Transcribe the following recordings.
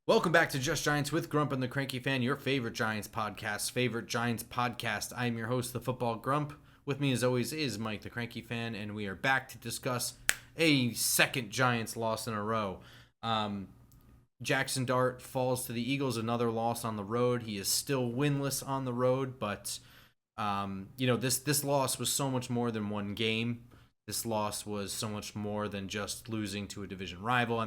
Welcome back to Just Giants with Grump and the Cranky Fan, your favorite Giants podcast. I am your host, the Football Grump. With me, as always, is Mike, the Cranky Fan, and we are back to discuss a second Giants loss in a row. Jaxson Dart falls to the Eagles, another loss on the road. He is still winless on the road, but this loss was so much more than one game. This loss was so much more than just losing to a division rival.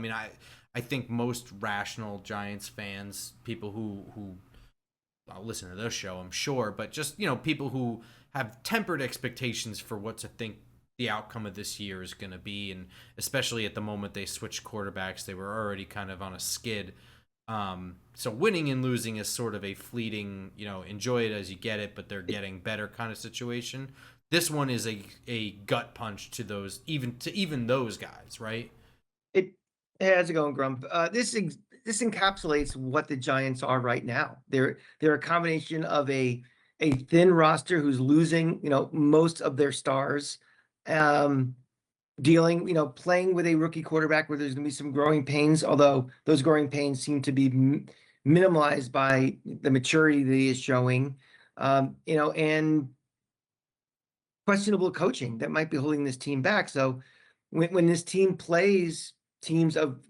I think most rational Giants fans, people who listen to this show, I'm sure, but just, people who have tempered expectations for what to think the outcome of this year is going to be, and especially at the moment they switched quarterbacks, they were already kind of on a skid. So winning and losing is sort of a fleeting, enjoy it as you get it, but they're getting better kind of situation. This one is a gut punch to those, even those guys, right? Hey, how's it going, Grump? This encapsulates what the Giants are right now. They're a combination of a thin roster who's losing, most of their stars, playing with a rookie quarterback where there's going to be some growing pains, although those growing pains seem to be minimalized by the maturity that he is showing, and questionable coaching that might be holding this team back. So when this team plays teams of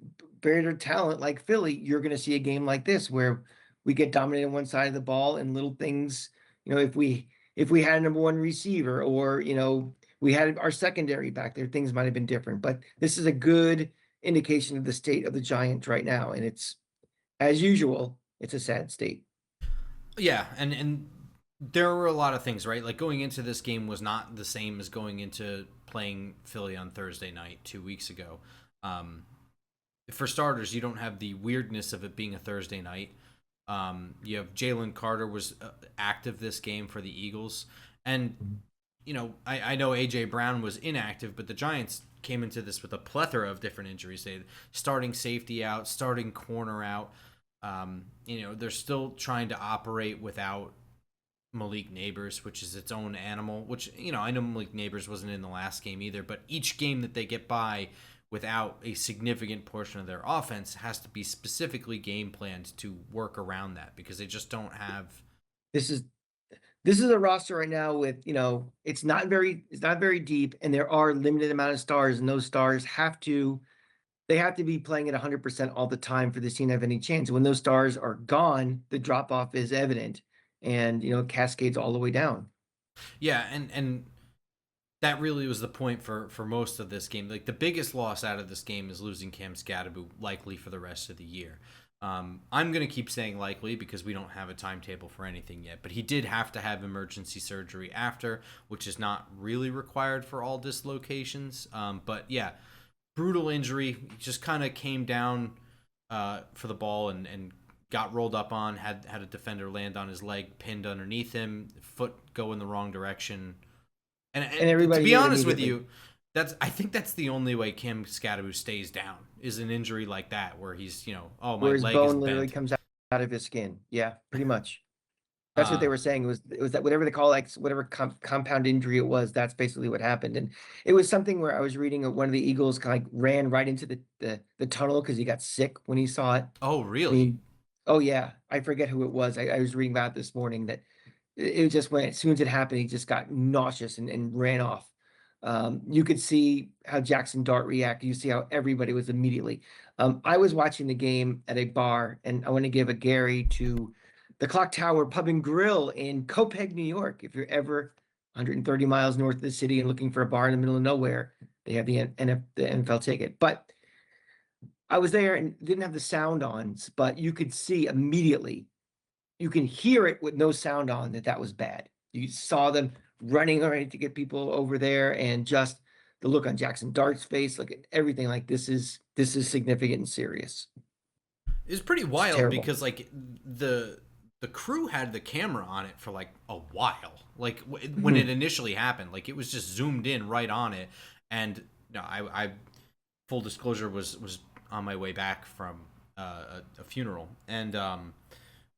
greater talent like Philly, you're going to see a game like this where we get dominated on one side of the ball and little things, if we had a number one receiver or, we had our secondary back there, things might have been different. But this is a good indication of the state of the Giants right now. And it's, as usual, it's a sad state. Yeah, and there were a lot of things, right? Like going into this game was not the same as going into playing Philly on Thursday night 2 weeks ago. For starters, you don't have the weirdness of it being a Thursday night. You have Jalen Carter was active this game for the Eagles. And, I know A.J. Brown was inactive, but the Giants came into this with a plethora of different injuries. They had starting safety out, starting corner out. They're still trying to operate without Malik Neighbors, which is its own animal, which, I know Malik Neighbors wasn't in the last game either, but each game that they get by without a significant portion of their offense has to be specifically game planned to work around that because they just don't have. This is a roster right now with, it's not very deep, and there are limited amount of stars, and those stars have to be playing at 100% all the time for this team to have any chance. When those stars are gone, the drop off is evident, and cascades all the way down. Yeah, and that really was the point for most of this game. Like the biggest loss out of this game is losing Cam Skattebo, likely for the rest of the year. I'm going to keep saying likely because we don't have a timetable for anything yet. But he did have to have emergency surgery after, which is not really required for all dislocations. But yeah, brutal injury. He just kind of came down for the ball and got rolled up on, had a defender land on his leg, pinned underneath him, foot go in the wrong direction. And everybody to be honest with you, I think that's the only way Cam Skattebo stays down is an injury like that where he's, my where his leg bone is literally bent. comes out of his skin. Yeah, pretty much. That's what they were saying. It was that whatever they call whatever compound injury it was. That's basically what happened. And it was something where I was reading one of the Eagles kind of ran right into the tunnel because he got sick when he saw it. Oh, really? Oh yeah, I forget who it was. I was reading about it this morning that it was just as soon as it happened, he just got nauseous and ran off. You could see how Jaxson Dart reacted. You see how everybody was immediately. I was watching the game at a bar, and I want to give a Gary to the Clock Tower Pub and Grill in Copeg, New York. If you're ever 130 miles north of the city and looking for a bar in the middle of nowhere, they have the NFL ticket. But I was there and didn't have the sound on, but you could see immediately. You can hear it with no sound on that was bad. You saw them running already to get people over there, and just the look on Jaxson Dart's face, look at everything. Like this is significant and serious. It's pretty It's wild terrible. because like the crew had the camera on it for like a while. Like when it initially happened, like it was just zoomed in right on it. And no, I full disclosure was on my way back from a funeral and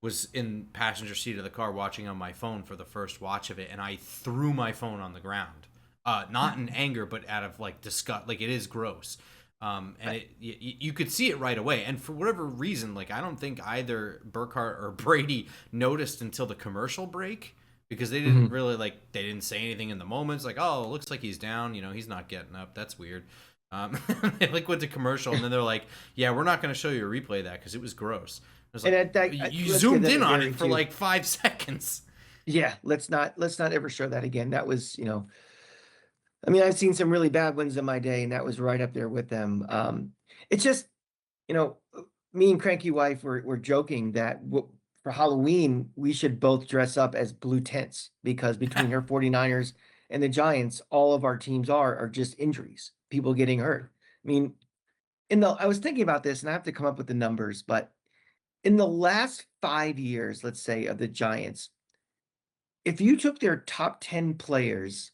was in passenger seat of the car watching on my phone for the first watch of it, and I threw my phone on the ground. Not in anger, but out of like disgust. Like it is gross. And you could see it right away. And for whatever reason, like I don't think either Burkhart or Brady noticed until the commercial break because they didn't Mhm. really they didn't say anything in the moments. Like, oh, it looks like he's down. He's not getting up. That's weird. They went to commercial and then they're like, yeah, we're not going to show you a replay of that because it was gross. I was And like, at that, you let's give zoomed them a in on it hearing for too. like 5 seconds. Yeah, let's not ever show that again. That was, I mean, I've seen some really bad ones in my day, and that was right up there with them. It's just, you know, me and Cranky Wife were joking that for Halloween we should both dress up as blue tents because between her 49ers and the Giants, all of our teams are just injuries, people getting hurt. I mean, I was thinking about this, and I have to come up with the numbers, but in the last 5 years, let's say, of the Giants, if you took their top 10 players,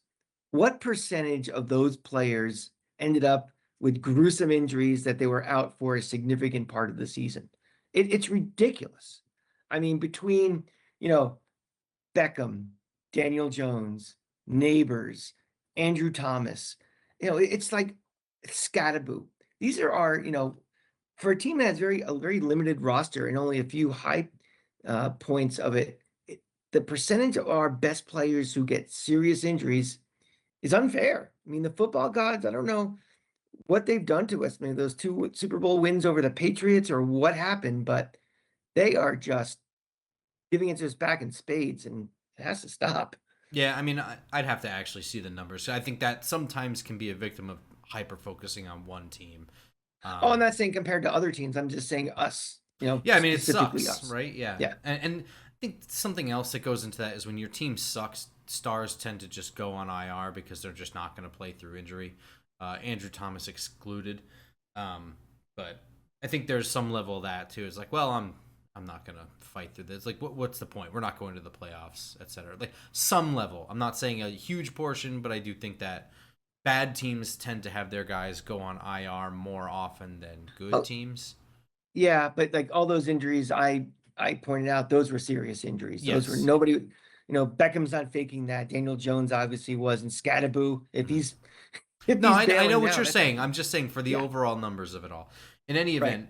what percentage of those players ended up with gruesome injuries that they were out for a significant part of the season? It's ridiculous. I mean, between, you know, Beckham, Daniel Jones, Neighbors, Andrew Thomas, it's like Skattebo. These are our, for a team that has a very limited roster and only a few high points of it, the percentage of our best players who get serious injuries is unfair. I mean, the football gods, I don't know what they've done to us. Maybe those two Super Bowl wins over the Patriots or what happened, but they are just giving it to us back in spades, and it has to stop. Yeah, I mean, I'd have to actually see the numbers. So I think that sometimes can be a victim of hyper focusing on one team. Oh, I'm Um, not saying compared to other teams. I'm just saying us, yeah, I mean, it specifically sucks, us. right? Yeah. Yeah. And I think something else that goes into that is when your team sucks, stars tend to just go on IR because they're just not going to play through injury. Andrew Thomas excluded. But I think there's some level of that too. It's like, well, I'm not gonna fight through this. Like, what's the point? We're not going to the playoffs, etc. Like some level. I'm not saying a huge portion, but I do think that bad teams tend to have their guys go on IR more often than good Oh, teams. yeah, but like all those injuries I pointed out, those were serious injuries. Those were Yes. nobody, Beckham's not faking that. Daniel Jones obviously was, and Scattaboo, if Mhm. he's if No, he's I know bailing what now, you're that's on saying. him. I'm just saying for the Yeah, overall numbers of it all. In any right. event,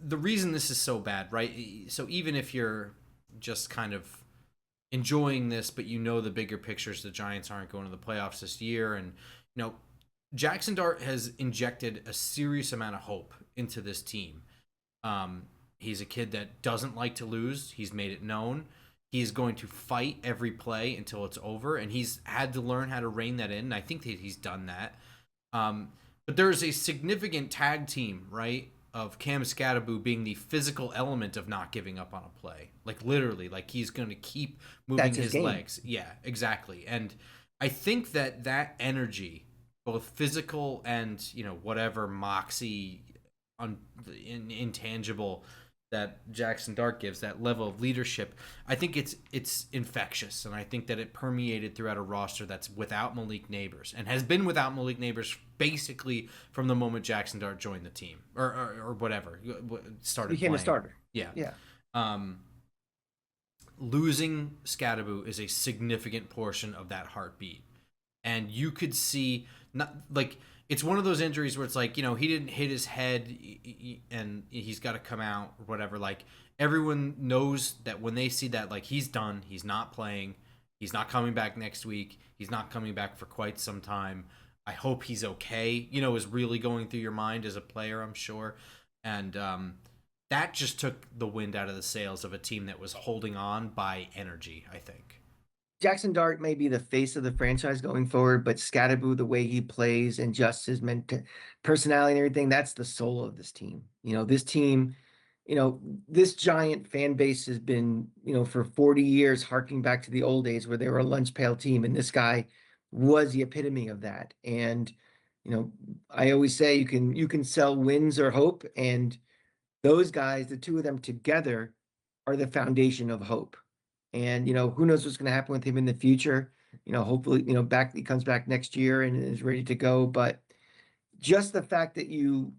the reason this is so bad, right? So even if you're just kind of enjoying this, but you know the bigger pictures, the Giants aren't going to the playoffs this year, and Jaxson Dart has injected a serious amount of hope into this team. He's a kid that doesn't like to lose. He's made it known. He is going to fight every play until it's over, and he's had to learn how to rein that in. And I think that he's done that. Um, but there is a significant tag team, right, of Cam Skattebo being the physical element of not giving up on a play. Like literally, like he's going to keep moving That's his his game. legs. Yeah, exactly. And I think that energy, both physical and whatever moxie, intangible that Jaxson Dart gives, that level of leadership, I think it's infectious, and I think that it permeated throughout a roster that's without Malik Neighbors and has been without Malik Neighbors basically from the moment Jaxson Dart joined the team or whatever started Became a playing. starter. Yeah. Yeah. Um, Losing Skattebo is a significant portion of that heartbeat, and you could see not like it's one of those injuries where it's like he didn't hit his head and he's got to come out or whatever. Like everyone knows that when they see that, like he's done, he's not playing, he's not coming back next week, he's not coming back for quite some time. I hope he's okay, is really going through your mind as a player, I'm sure. And that just took the wind out of the sails of a team that was holding on by energy, I think. Jaxson Dart may be the face of the franchise going forward, but Scatterbo, the way he plays and just his personality and everything, that's the soul of this team. This team, this giant fan base has been, for 40 years, harking back to the old days where they were a lunch pail team. And this guy was the epitome of that. And, I always say you can sell wins or hope. And those guys, the two of them together, are the foundation of hope. And who knows what's going to happen with him in the future. Hopefully, he comes back next year and is ready to go. But just the fact that you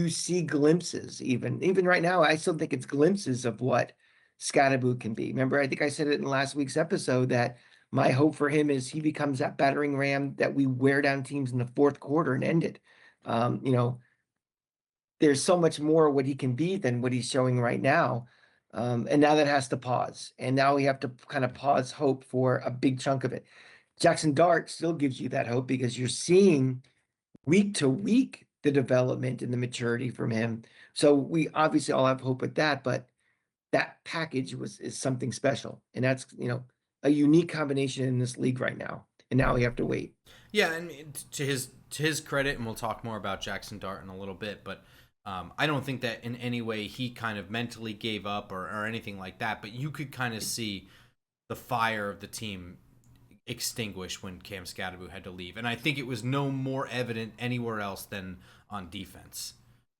see glimpses, even right now, I still think it's glimpses of what Scatterbo can be. Remember, I think I said it in last week's episode that my hope for him is he becomes that battering ram that we wear down teams in the fourth quarter and end it. Um, you know, there's so much more what he can be than what he's showing right now. And now that has to pause. And now we have to kind of pause hope for a big chunk of it. Jaxson Dart still gives you that hope because you're seeing week to week the development and the maturity from him. So we obviously all have hope with that, but that package is something special. And that's, a unique combination in this league right now. And now we have to wait. Yeah, and to his credit, and we'll talk more about Jaxson Dart in a little bit, but I don't think that in any way he kind of mentally gave up or anything like that. But you could kind of see the fire of the team extinguish when Cam Skattebo had to leave, and I think it was no more evident anywhere else than on defense.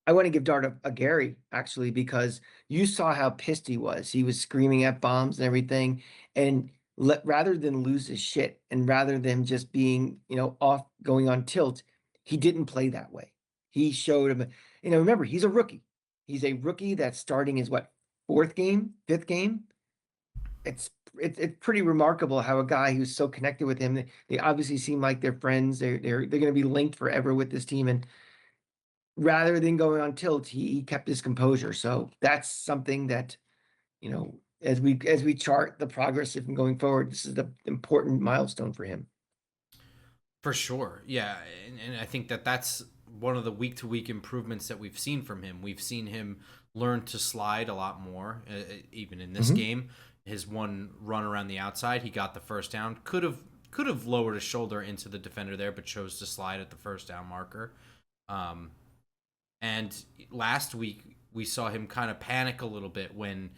I want to give Dart a Gary actually because you saw how pissed he was. He was screaming at bombs and everything, and rather than lose his shit and rather than just being off going on tilt, he didn't play that way. He showed him. Remember he's a rookie. He's a rookie that's starting his what fourth game, fifth game. It's pretty remarkable how a guy who's so connected with him. They obviously seem like they're friends. They're going to be linked forever with this team and rather than going on tilt, he kept his composure. So that's something that, as we chart the progress of him going forward, this is the important milestone for him. For sure, yeah, and I think that that's one of the week to week improvements that we've seen from him. We've seen him learn to slide a lot more, even in this game. His one run around the outside, he got the first down. Could have lowered his shoulder into the defender there, but chose to slide at the first down marker. And last week we saw him kind of panic a little bit when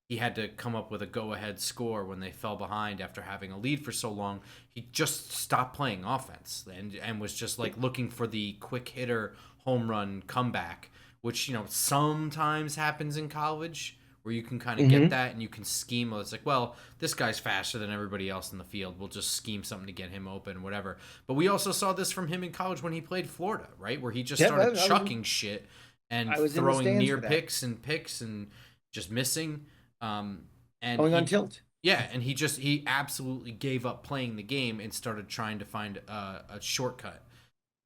he had to come up with a go-ahead score when they fell behind after having a lead for so long. He just stopped playing offense and was just like looking for the quick hitter home run comeback, which sometimes happens in college where you can kind of get that and you can scheme. It's like, well, this guy's faster than everybody else in the field. We'll just scheme something to get him open, whatever. But we also saw this from him in college when he played Florida, right? Where he just started chucking shit and throwing near picks and just missing. And going on tilt. Yeah, and he absolutely gave up playing the game and started trying to find a shortcut.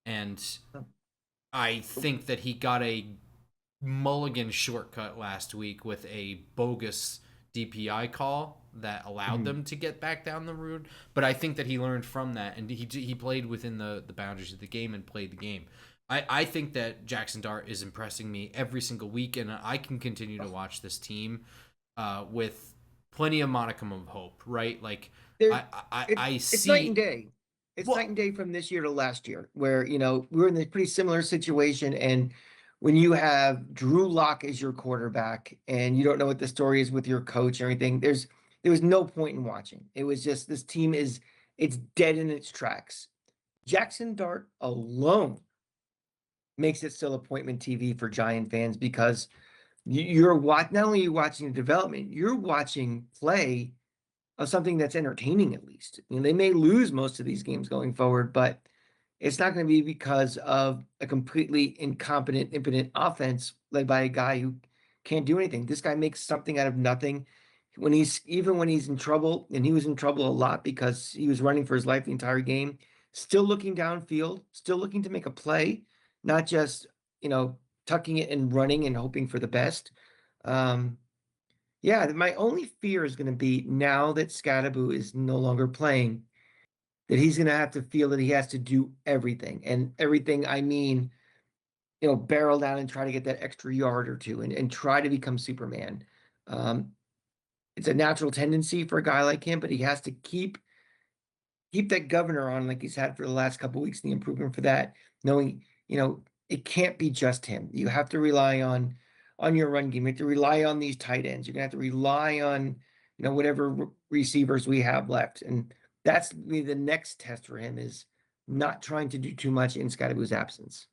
And I think that he got a mulligan shortcut last week with a bogus DPI call that allowed them to get back down the road. But I think that he learned from that, and he played within the boundaries of the game and played the game. I think that Jaxson Dart is impressing me every single week, and I can continue to watch this team with plenty of modicum of hope, right? Like I see it's night and day. It's night and day from this year to last year, where we're in a pretty similar situation. And when you have Drew Lock as your quarterback, and you don't know what the story is with your coach or anything, there was no point in watching. It was just this team it's dead in its tracks. Jaxson Dart alone makes it still appointment TV for Giant fans because not only are you watching the development, you're watching play of something that's entertaining at least. They may lose most of these games going forward, but it's not going to be because of a completely incompetent, impotent offense led by a guy who can't do anything. This guy makes something out of nothing. When he's in trouble, and he was in trouble a lot because he was running for his life the entire game, still looking downfield, still looking to make a play, not just, tucking it and running and hoping for the best. Yeah, my only fear is going to be now that Skattebo is no longer playing, that he's going to have to feel that he has to do everything. And everything, I mean, barrel down and try to get that extra yard or two and try to become Superman. It's a natural tendency for a guy like him, but he has to keep that governor on like he's had for the last couple of weeks, the improvement for that, knowing, it can't be just him. You have to rely on your run game. You have to rely on these tight ends. You're gonna have to rely on, whatever receivers we have left. And that's the next test for him is not trying to do too much in Skattebo's absence.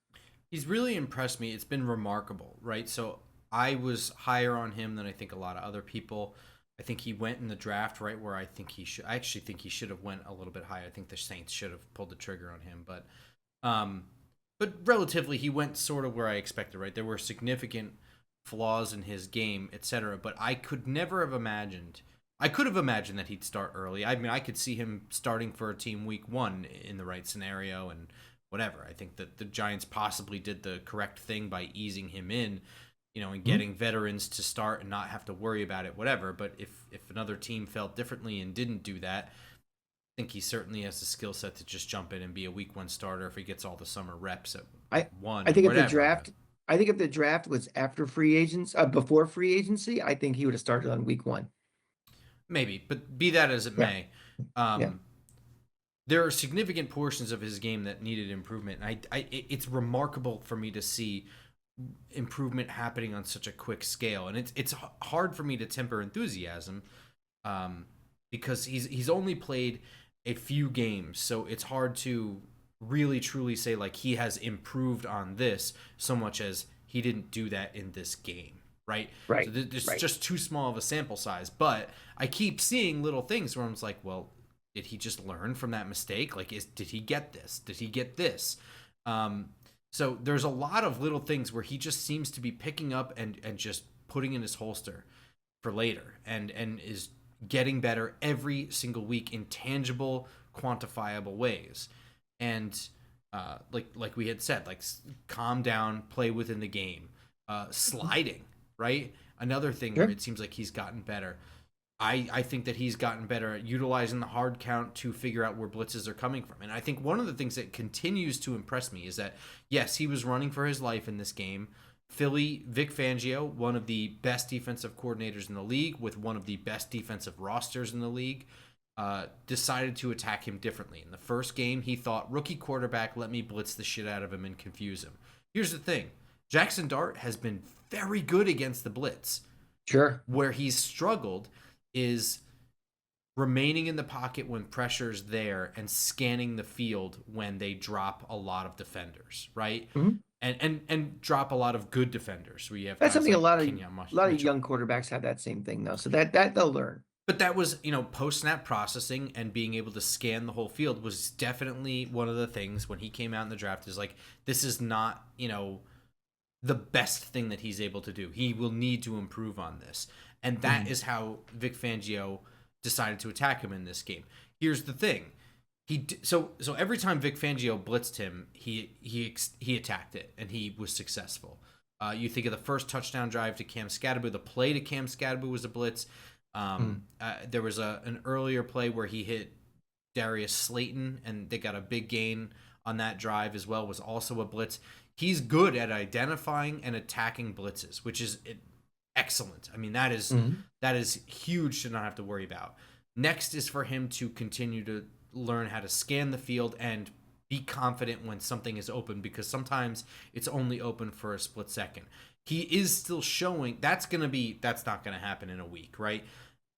He's really impressed me. It's been remarkable, right? So I was higher on him than I think a lot of other people. I think he went in the draft right where I think he should. I actually think he should have went a little bit higher. I think the Saints should have pulled the trigger on him, but relatively he went sort of where I expected. Right, there were significant flaws in his game, etc. But I could never have imagined. I could have imagined that he'd start early. I mean, I could see him starting for a team week 1 in the right scenario and whatever. I think that the Giants possibly did the correct thing by easing him in, and Mhm. getting veterans to start and not have to worry about it, whatever. But if another team felt differently and didn't do that, I think he certainly has the skill set to just jump in and be a week one starter if he gets all the summer reps at I one I and think if the whatever. But draft I think if the draft was after free agents, before free agency, I think he would have started on week 1. maybe, but be that as it Yeah, may, yeah. um, there are significant portions of his game that needed improvement. And it's remarkable for me to see improvement happening on such a quick scale, and it's hard for me to temper enthusiasm, um, because he's only played a few games, so it's hard to really truly say like he has improved on this so much as he didn't do that in this game, right? So Right, there's right. just too small of a sample size, but I keep seeing little things where I'm just like, well, did he just learn from that mistake? Like, did he get this? Did he get this? Um, so there's a lot of little things where he just seems to be picking up and just putting in his holster for later, and is getting better every single week in tangible, quantifiable ways. And like we had said, like calm down, play within the game, sliding, right? Another thing where Sure. it seems like he's gotten better. I think that he's gotten better at utilizing the hard count to figure out where blitzes are coming from. And I think one of the things that continues to impress me is that, yes, he was running for his life in this game. Philly, Vic Fangio, one of the best defensive coordinators in the league with one of the best defensive rosters in the league, decided to attack him differently. In the first game, he thought, rookie quarterback, let me blitz the shit out of him and confuse him. Here's the thing. Jaxson Dart has been very good against the blitz. Sure. Where he's struggled is remaining in the pocket when pressure's there and scanning the field when they drop a lot of defenders, right? Mhm. And drop a lot of good defenders. Where you have That's guys something a like lot of Kenyon Mitchell. young quarterbacks have that same thing though. So that they'll learn. But that was, post snap processing and being able to scan the whole field was definitely one of the things when he came out in the draft is like, this is not, the best thing that he's able to do. He will need to improve on this. And that Mhm. is how Vic Fangio decided to attack him in this game. Here's the thing. So every time Vic Fangio blitzed him, he attacked it and he was successful. You think of the first touchdown drive to Cam Skattebo. The play to Cam Skattebo was a blitz. Mhm. There was an earlier play where he hit Darius Slayton, and they got a big gain on that drive as well. Was also a blitz. He's good at identifying and attacking blitzes, which is excellent. I mean, Mhm. that is huge to not have to worry about. Next is for him to continue to learn how to scan the field and be confident when something is open, because sometimes it's only open for a split second. He is still showing that's not going to happen in a week, right?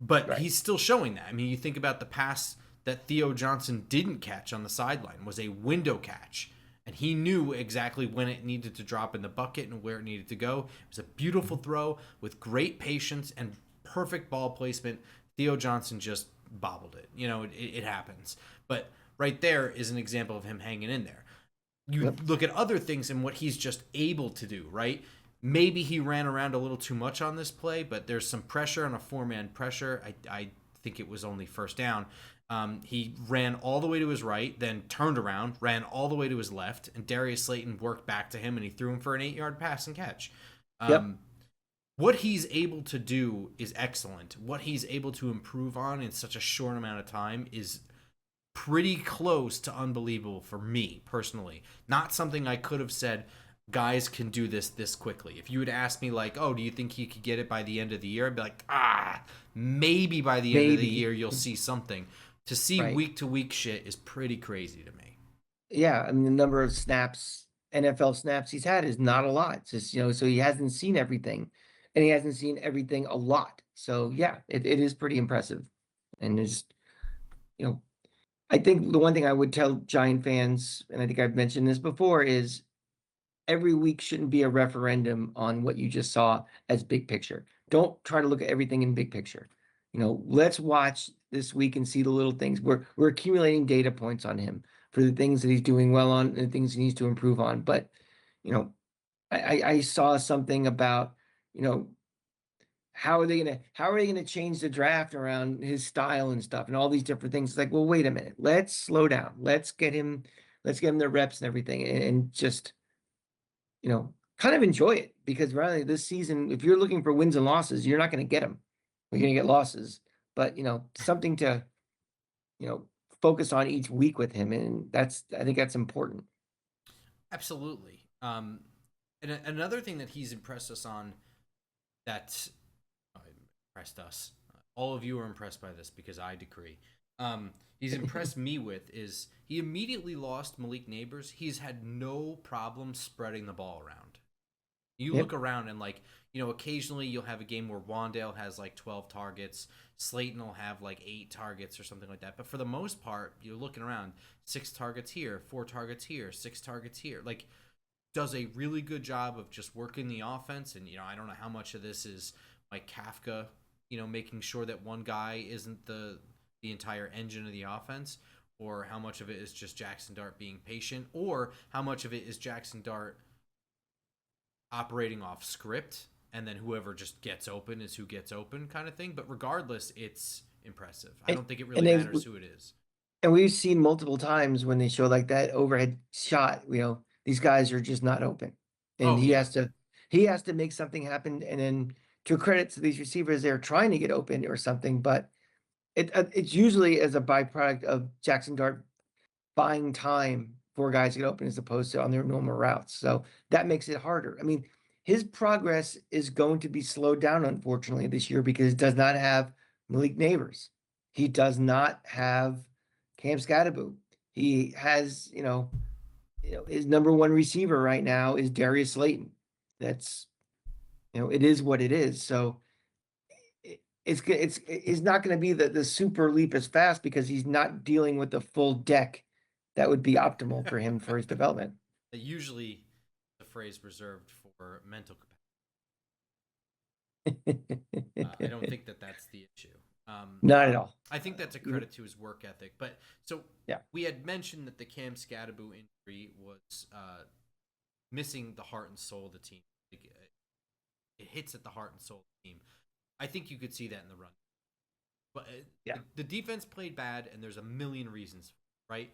But Right. he's still showing that. I mean, you think about the pass that Theo Johnson didn't catch on the sideline was a window catch, and he knew exactly when it needed to drop in the bucket and where it needed to go. It was a beautiful throw with great patience and perfect ball placement. Theo Johnson just bobbled it. It happens. But right there is an example of him hanging in there. You Yep. look at other things and what he's just able to do, right? Maybe he ran around a little too much on this play, but there's some pressure on a four-man pressure. I think it was only first down. He ran all the way to his right, then turned around, ran all the way to his left, and Darius Slayton worked back to him, and he threw him for an 8-yard pass and catch. Yep. What he's able to do is excellent. What he's able to improve on in such a short amount of time is pretty close to unbelievable for me personally. Not something I could have said guys can do this quickly. If you would ask me like, "Oh, do you think he could get it by the end of the year?" I'd be like, maybe by the end of the Maybe. year you'll see something." To see Right. week to week shit is pretty crazy to me. Yeah. I mean, the number of snaps, NFL snaps he's had is not a lot. It's just, so he hasn't seen everything, and he hasn't seen everything a lot. So yeah, it is pretty impressive. And it's, you know, I think the one thing I would tell Giant fans, and I think I've mentioned this before, is every week shouldn't be a referendum on what you just saw as big picture. Don't try to look at everything in big picture. Let's watch this week and see the little things. We're accumulating data points on him for the things that he's doing well on and the things he needs to improve on. But you know, I saw something about, you know, how are they gonna change the draft around his style and stuff and all these different things. It's like, well, wait a minute, let's slow down. let's give them their reps and everything, and just, kind of enjoy it. Because really, this season, if you're looking for wins and losses, you're not going to get them. You're going to get losses, but something to you know focus on each week with him, and I think that's important. Absolutely. And another thing that he's impressed us on, that impressed us. All of you are impressed by this because I decree. He's impressed me with is he immediately lost Malik Neighbors. He's had no problem spreading the ball around. You Yep. look around and occasionally you'll have a game where Wandale has like 12 targets, Slayton will have like 8 targets or something like that. But for the most part, you're looking around, 6 targets here, 4 targets here, 6 targets here. Like, does a really good job of just working the offense. And I don't know how much of this is Mike Kafka, making sure that one guy isn't the entire engine of the offense, or how much of it is just Jaxson Dart being patient, or how much of it is Jaxson Dart operating off script, and then whoever just gets open is who gets open, kind of thing. But regardless, it's impressive. I don't think it really matters who it is. And we've seen multiple times when they show like that overhead shot, these guys are just not open. And Oh yeah. he has to make something happen. And then, to credit to these receivers, they're trying to get open or something, but it's usually as a byproduct of Jaxson Dart buying time for guys to get open as opposed to on their normal routes. So that makes it harder. I mean, his progress is going to be slowed down, unfortunately, this year, because he does not have Malik Neighbors. He does not have Cam Skattebo. He has, his number one receiver right now is Darius Slayton. That's, it is what it is. So it's not going to be the super leap as fast because he's not dealing with the full deck that would be optimal for him for his development. Usually the phrase reserved for mental capacity. I don't think that that's the issue. Not at all. I think that's a credit to his work ethic. But so yeah, we had mentioned that the Cam Skattebo injury was missing the heart and soul of the team. It hits at the heart and soul of the team. I think you could see that in the run. But the defense played bad, and there's a million reasons, right?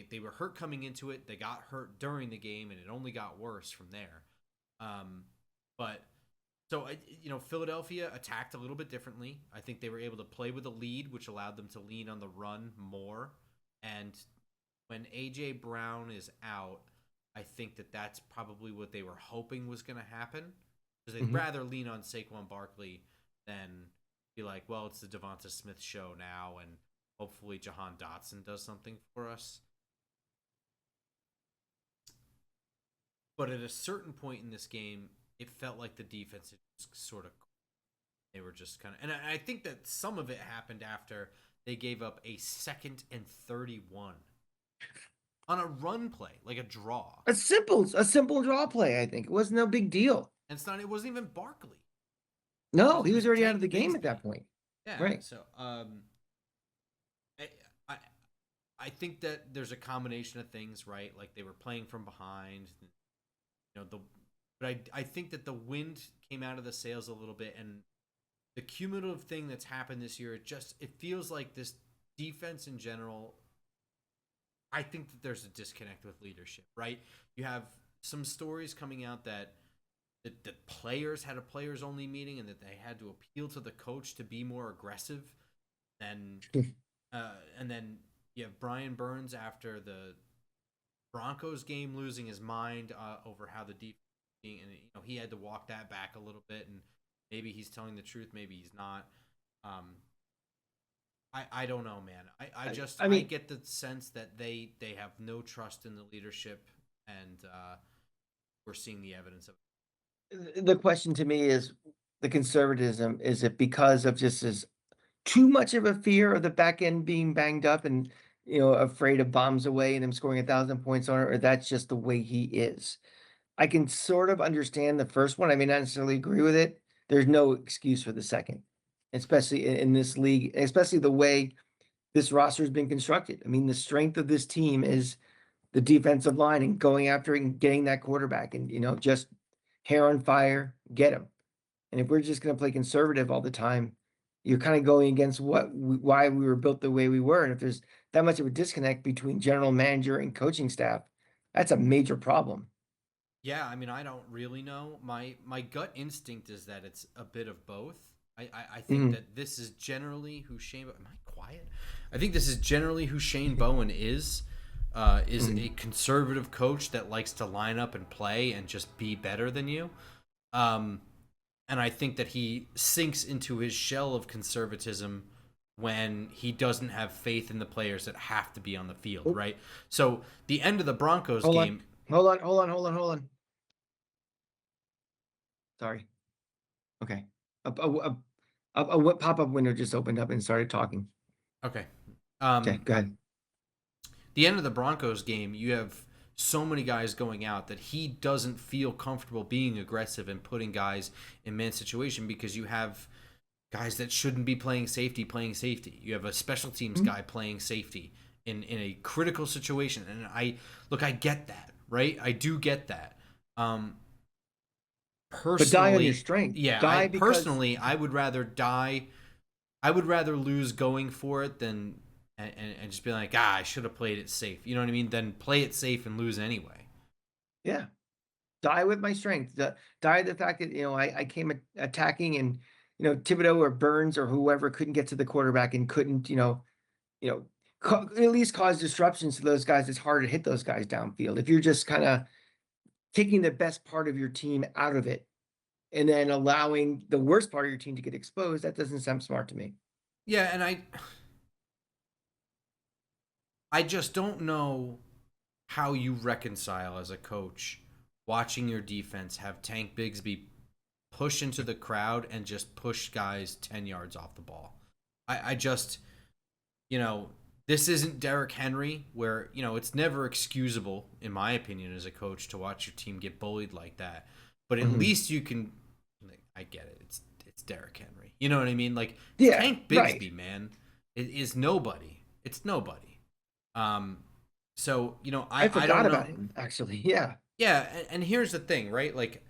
They were hurt coming into it. They got hurt during the game, and it only got worse from there. Philadelphia attacked a little bit differently. I think they were able to play with a lead, which allowed them to lean on the run more. And when A.J. Brown is out, I think that that's probably what they were hoping was going to happen. Because they'd rather lean on Saquon Barkley than be like, well, it's the Devonta Smith show now, and hopefully Jahan Dotson does something for us. But at a certain point in this game, it felt like the defense had just sort of, they were just kind of, and I think that some of it happened after they gave up a 2nd and 31 on a run play, like a draw. A simple draw play. I think it was no big deal. And it wasn't even Barkley. No, he was already out of the game at that point. Yeah, right. So, I think that there's a combination of things, right? Like they were playing from behind, but I think that the wind came out of the sails a little bit, and the cumulative thing that's happened this year, it feels like this defense in general. I think that there's a disconnect with leadership, right? You have some stories coming out that the players had a players only meeting and that they had to appeal to the coach to be more aggressive. And then you have Brian Burns after the Broncos game losing his mind over how the defense being, and he had to walk that back a little bit, and maybe he's telling the truth, maybe he's not. I don't know, man. I get the sense that they have no trust in the leadership, and we're seeing the evidence of it. The question to me is the conservatism. Is it because of just as too much of a fear of the back end being banged up and afraid of bombs away and him scoring 1,000 points on it, or that's just the way he is? I can sort of understand the first one. I may not necessarily agree with it. There's no excuse for the second, especially in this league, especially the way this roster has been constructed. I mean, the strength of this team is the defensive line and going after it and getting that quarterback and, just hair on fire, get him. And if we're just going to play conservative all the time, you're kind of going against why we were built the way we were. And if there's that much of a disconnect between general manager and coaching staff, that's a major problem. Yeah, I mean, I don't really know. My gut instinct is that it's a bit of both. I think Mhm. that this is generally who Shane. Am I quiet? I think this is generally who Shane Bowen is. Is Mhm. a conservative coach that likes to line up and play and just be better than you. Um, and I think that he sinks into his shell of conservatism when he doesn't have faith in the players that have to be on the field, Oh, right? So the end of the Broncos hold on, game. hold on. Sorry. Okay. A pop-up window just opened up and started talking. Okay. Okay, Um, go ahead. the end of the Broncos game, you have so many guys going out that he doesn't feel comfortable being aggressive and putting guys in man situation because you have guys that shouldn't be playing safety playing safety. You have a special teams Mhm. guy playing safety in a critical situation. And I get that, right? I do get that. Um But die on your personally, strength. yeah, Die because I would rather die. I would rather lose going for it than and just be like, I should have played it safe. You know what I mean? Than play it safe and lose anyway. yeah, die with my strength. Die the fact that I came attacking and Thibodeau or Burns or whoever couldn't get to the quarterback and couldn't you know at least cause disruptions to those guys. It's hard to hit those guys downfield if you're just kind of taking the best part of your team out of it and then allowing the worst part of your team to get exposed. That doesn't sound smart to me. Yeah, and I just don't know how you reconcile as a coach watching your defense have Tank Bigsby push into the crowd and just push guys 10 yards off the ball. I just, you know, this isn't Derrick Henry where, it's never excusable, in my opinion, as a coach to watch your team get bullied like that. But at Mhm. least you can, like, I get it. It's Derrick Henry. You know what I mean? Like, it's Yeah, Tank right. Bigsby, man. It is nobody. It's nobody. Um, so I I forgot don't about know. him, actually. Yeah. Yeah, and here's the thing, right? Like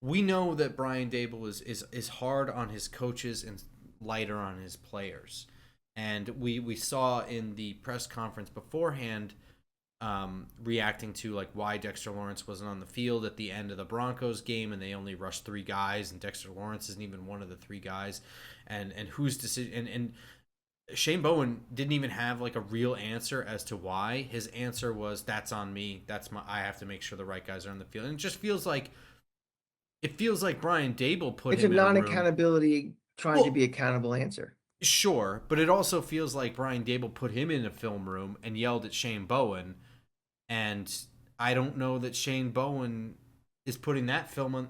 we know that Brian Dable is hard on his coaches and lighter on his players, and we saw in the press conference beforehand, reacting to like why Dexter Lawrence wasn't on the field at the end of the Broncos game, and they only rushed three guys, and Dexter Lawrence isn't even one of the three guys, and whose decision and Shane Bowen didn't even have like a real answer as to why. His answer was, "That's on me. I have to make sure the right guys are on the field." And it feels like Brian Dable put It's a him in a room. non-accountability trying to be Well, accountable answer. sure, but it also feels like Brian Dable put him in a film room and yelled at Shane Bowen. And I don't know that Shane Bowen is putting that film on.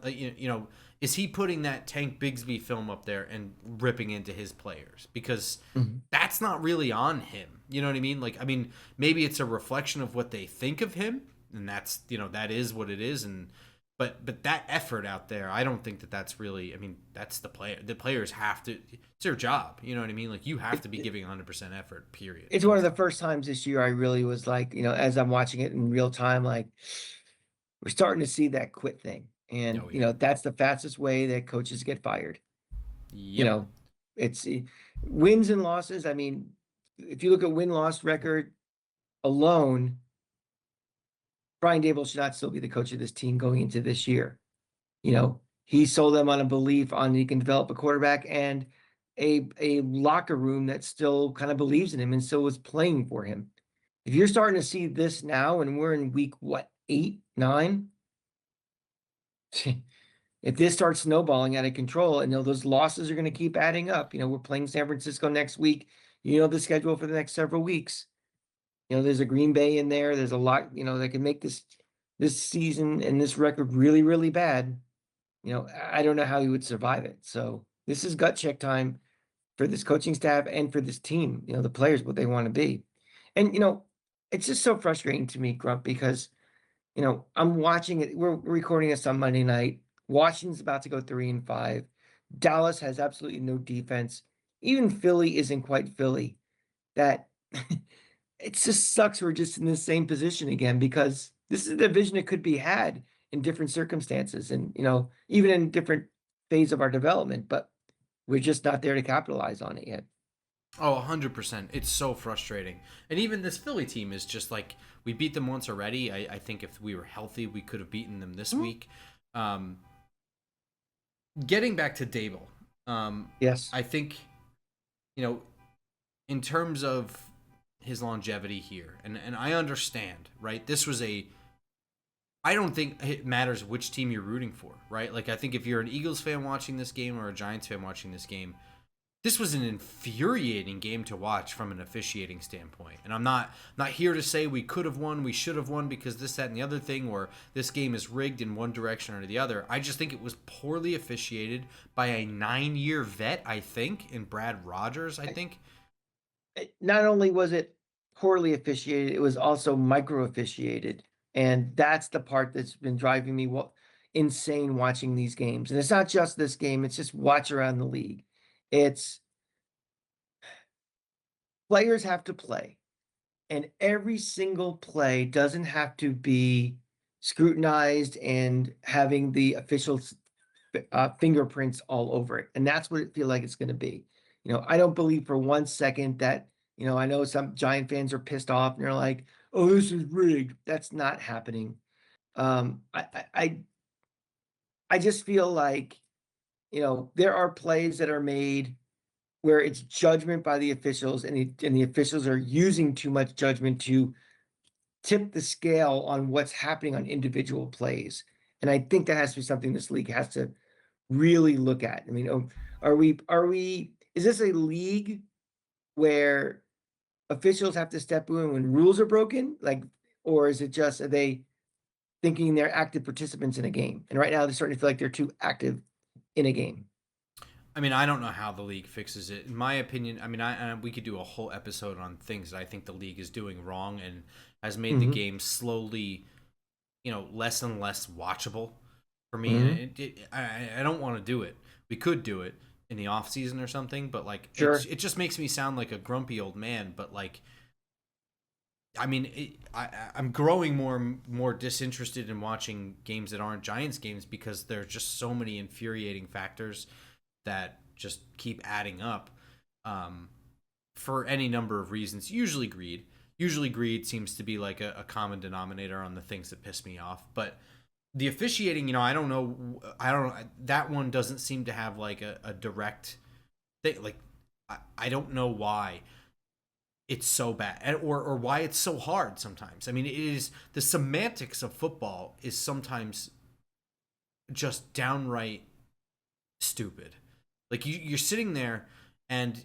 Is he putting that Tank Bigsby film up there and ripping into his players? Because Mhm. that's not really on him. You know what I mean? Like, I mean, maybe it's a reflection of what they think of him, and that's that is what it is. And but that effort out there, I don't think that that's really. I mean, that's the player. The players have to. It's their job. You know what I mean? Like, you have It, to be giving 100% effort. Period. it's Full one of the stop. first times this year I really was like, as I'm watching it in real time, like we're starting to see that quit thing. And, Oh yeah. that's the fastest way that coaches get fired. You Yep. know, it's wins and losses. I mean, if you look at win-loss record alone, Brian Dable should not still be the coach of this team going into this year. He sold them on a belief on he can develop a quarterback and a locker room that still kind of believes in him and still was playing for him. If you're starting to see this now, and we're in week what, 8, 9, if this starts snowballing out of control, and those losses are going to keep adding up. We're playing San Francisco next week. The schedule for the next several weeks. There's a Green Bay in there. There's a lot, that can make this season and this record really, really bad. I don't know how he would survive it. So this is gut check time for this coaching staff and for this team, the players, what they want to be. And, it's just so frustrating to me, Grump, because, I'm watching it. We're recording this on Monday night. Washington's about to go 3-5. Dallas has absolutely no defense. Even Philly isn't quite Philly. That it just sucks we're just in the same position again because this is a division that could be had in different circumstances and even in different phase of our development. But We're just not there to capitalize on it yet. Oh, 100%. It's so frustrating. And even this Philly team is just like, we beat them once already. I think if we were healthy, we could have beaten them this Mhm. week. Um, Getting back to Dable, Yes. I think, you know, in terms of his longevity here, and I understand, right? This was a, I don't think it matters which team you're rooting for, right? Like, I think if you're an Eagles fan watching this game or a Giants fan watching this game, this was an infuriating game to watch from an officiating standpoint. And I'm not here to say we could have won, we should have won because this, that, and the other thing, or this game is rigged in one direction or the other. I just think it was poorly officiated by a 9-year vet, I think, in Brad Rogers, I think. Not only was it poorly officiated, it was also micro officiated. And that's the part that's been driving me insane watching these games. And it's not just this game, it's just watch around the league. It's players have to play, and every single play doesn't have to be scrutinized and having the officials' fingerprints all over it. And that's what it feel like it's going to be. I don't believe for 1 second that, I know some Giant fans are pissed off and they're like, "Oh, this is rigged." That's not happening. I just feel like, there are plays that are made where it's judgment by the officials, and the officials are using too much judgment to tip the scale on what's happening on individual plays. And I think that has to be something this league has to really look at. I mean, is this a league where officials have to step in when rules are broken? Like, or is it just, are they thinking they're active participants in a game? And right now they're starting to feel like they're too active in a game. I mean, I don't know how the league fixes it. In my opinion, I mean, we could do a whole episode on things that I think the league is doing wrong and has made the Hmm. game slowly, less and less watchable for me. And Hmm. I don't want to do it. We could do it in the off season or something, but like Sure. it just makes me sound like a grumpy old man. But like, I mean, I'm growing more disinterested in watching games that aren't Giants games because there's just so many infuriating factors that just keep adding up, um, for any number of reasons. Usually greed. Usually greed seems to be like a common denominator on the things that piss me off. But the officiating, I don't know. I don't. That one doesn't seem to have like a direct thing. Like I don't know why it's so bad, or why it's so hard sometimes. I mean, it is the semantics of football is sometimes just downright stupid. Like you're sitting there and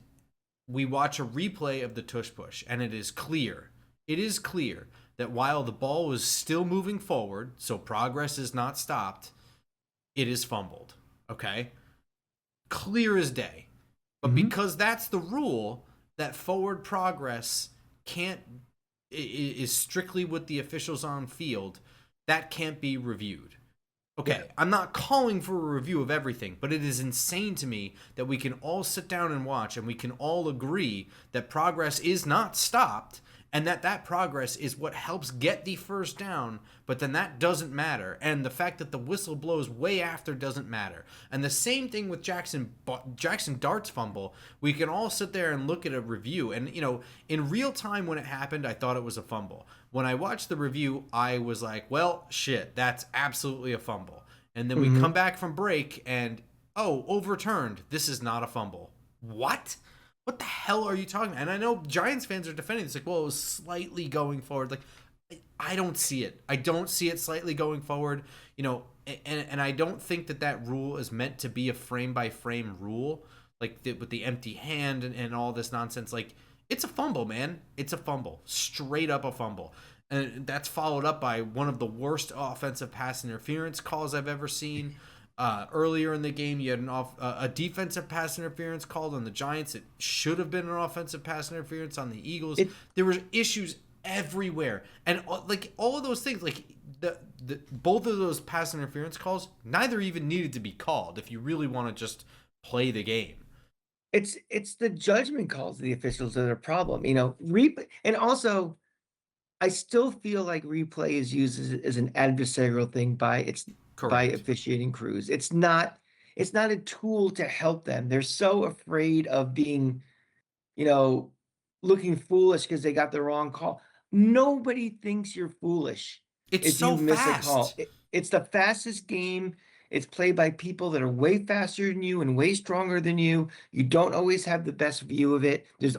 we watch a replay of the tush push, and it is clear. It is clear that while the ball was still moving forward, so progress is not stopped, it is fumbled. Okay? Clear as day. But Hmm. because that's the rule, that forward progress can't is strictly with the officials on field, that can't be reviewed. Yeah. Okay, I'm not calling for a review of everything, but it is insane to me that we can all sit down and watch and we can all agree that progress is not stopped and that progress is what helps get the first down, but then that doesn't matter. And the fact that the whistle blows way after doesn't matter. And the same thing with Jaxson Dart's fumble. We can all sit there and look at a review, and in real time when it happened, I thought it was a fumble. When I watched the review, I was like, well, shit, that's absolutely a fumble. And then we come Hmm. back from break and, oh, overturned. This is not a fumble. What? What the hell are you talking about? And I know Giants fans are defending this, like, well, it was slightly going forward. Like, I don't see it. I don't see it slightly going forward. And I don't think that rule is meant to be a frame by frame rule, like with the empty hand and all this nonsense. Like, it's a fumble, man. It's a fumble, straight up a fumble, and that's followed up by one of the worst offensive pass interference calls I've ever seen. Earlier in the game, you had a defensive pass interference called on the Giants. It should have been an offensive pass interference on the Eagles. It There were issues everywhere, and like all of those things, like the both of those pass interference calls, neither even needed to be called if you really want to just play the game. it's the judgment calls of the officials that are a problem. And also I still feel like replay is used as an adversarial thing by Correct. officiating crews. It's not. It's not a tool to help them. They're so afraid of being, you know, looking foolish because they got the wrong call. Nobody thinks you're foolish It's if so you miss a call. fast. It's the fastest game. It's played by people that are way faster than you and way stronger than you. You don't always have the best view of it. There's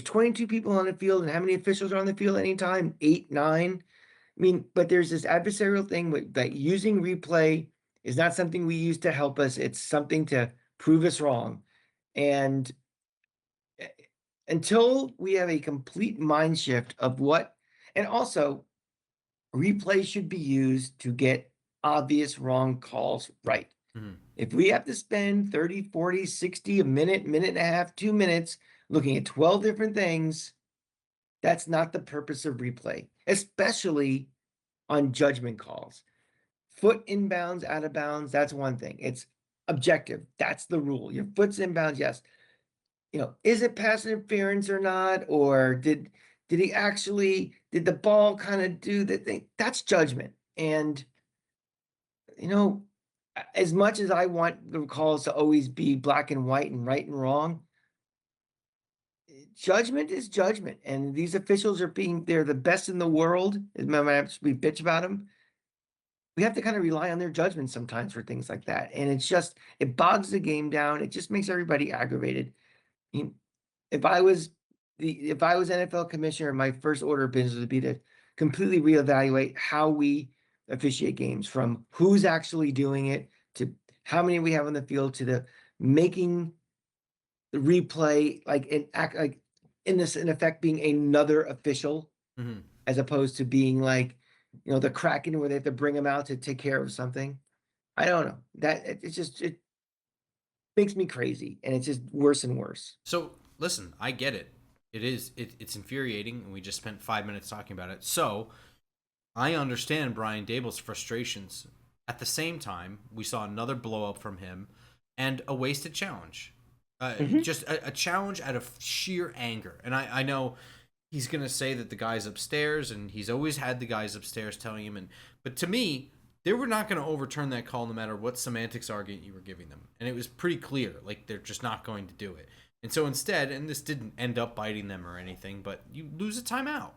22 people on the field, and how many officials are on the field at any time? 8, 9. I mean, but there's this adversarial thing that using replay is not something we use to help us. It's something to prove us wrong. And eh, until we have a complete mind shift of what, and also replay should be used to get obvious wrong calls right. Mhm. If we have to spend 30, 40, 60, a minute, minute and a half, 2 minutes looking at 12 different things, that's not the purpose of replay, especially on judgment calls. Foot inbounds, out of bounds, that's one thing. It's objective. That's the rule. Your foot's inbounds, yes. Is it pass interference or not? Or did the ball kind of do the thing? That's judgment. And you know, as much as I want the calls to always be black and white and right and wrong, judgment is judgment. And these officials they're the best in the world. As much as we bitch about them, we have to kind of rely on their judgment sometimes for things like that. And it bogs the game down. It just makes everybody aggravated. I mean, if I was if I was NFL commissioner, my first order of business would be to completely reevaluate how we officiate games, from who's actually doing it to how many we have on the field to the making the replay like an act like in effect being another official, Mhm. as opposed to being like, the Kraken where they have to bring them out to take care of something. I don't know. It makes me crazy, and it's just worse and worse. So listen, I get it. It's infuriating, and we just spent 5 minutes talking about it. So I understand Brian Dable's frustrations. At the same time, we saw another blow up from him and a wasted challenge. Mhm. Just a challenge out of sheer anger. And I know he's going to say that the guys upstairs, and he's always had the guys upstairs telling him. But to me, they were not going to overturn that call no matter what semantics argument you were giving them. And it was pretty clear, like they're just not going to do it. And so instead, and this didn't end up biting them or anything, but you lose a timeout,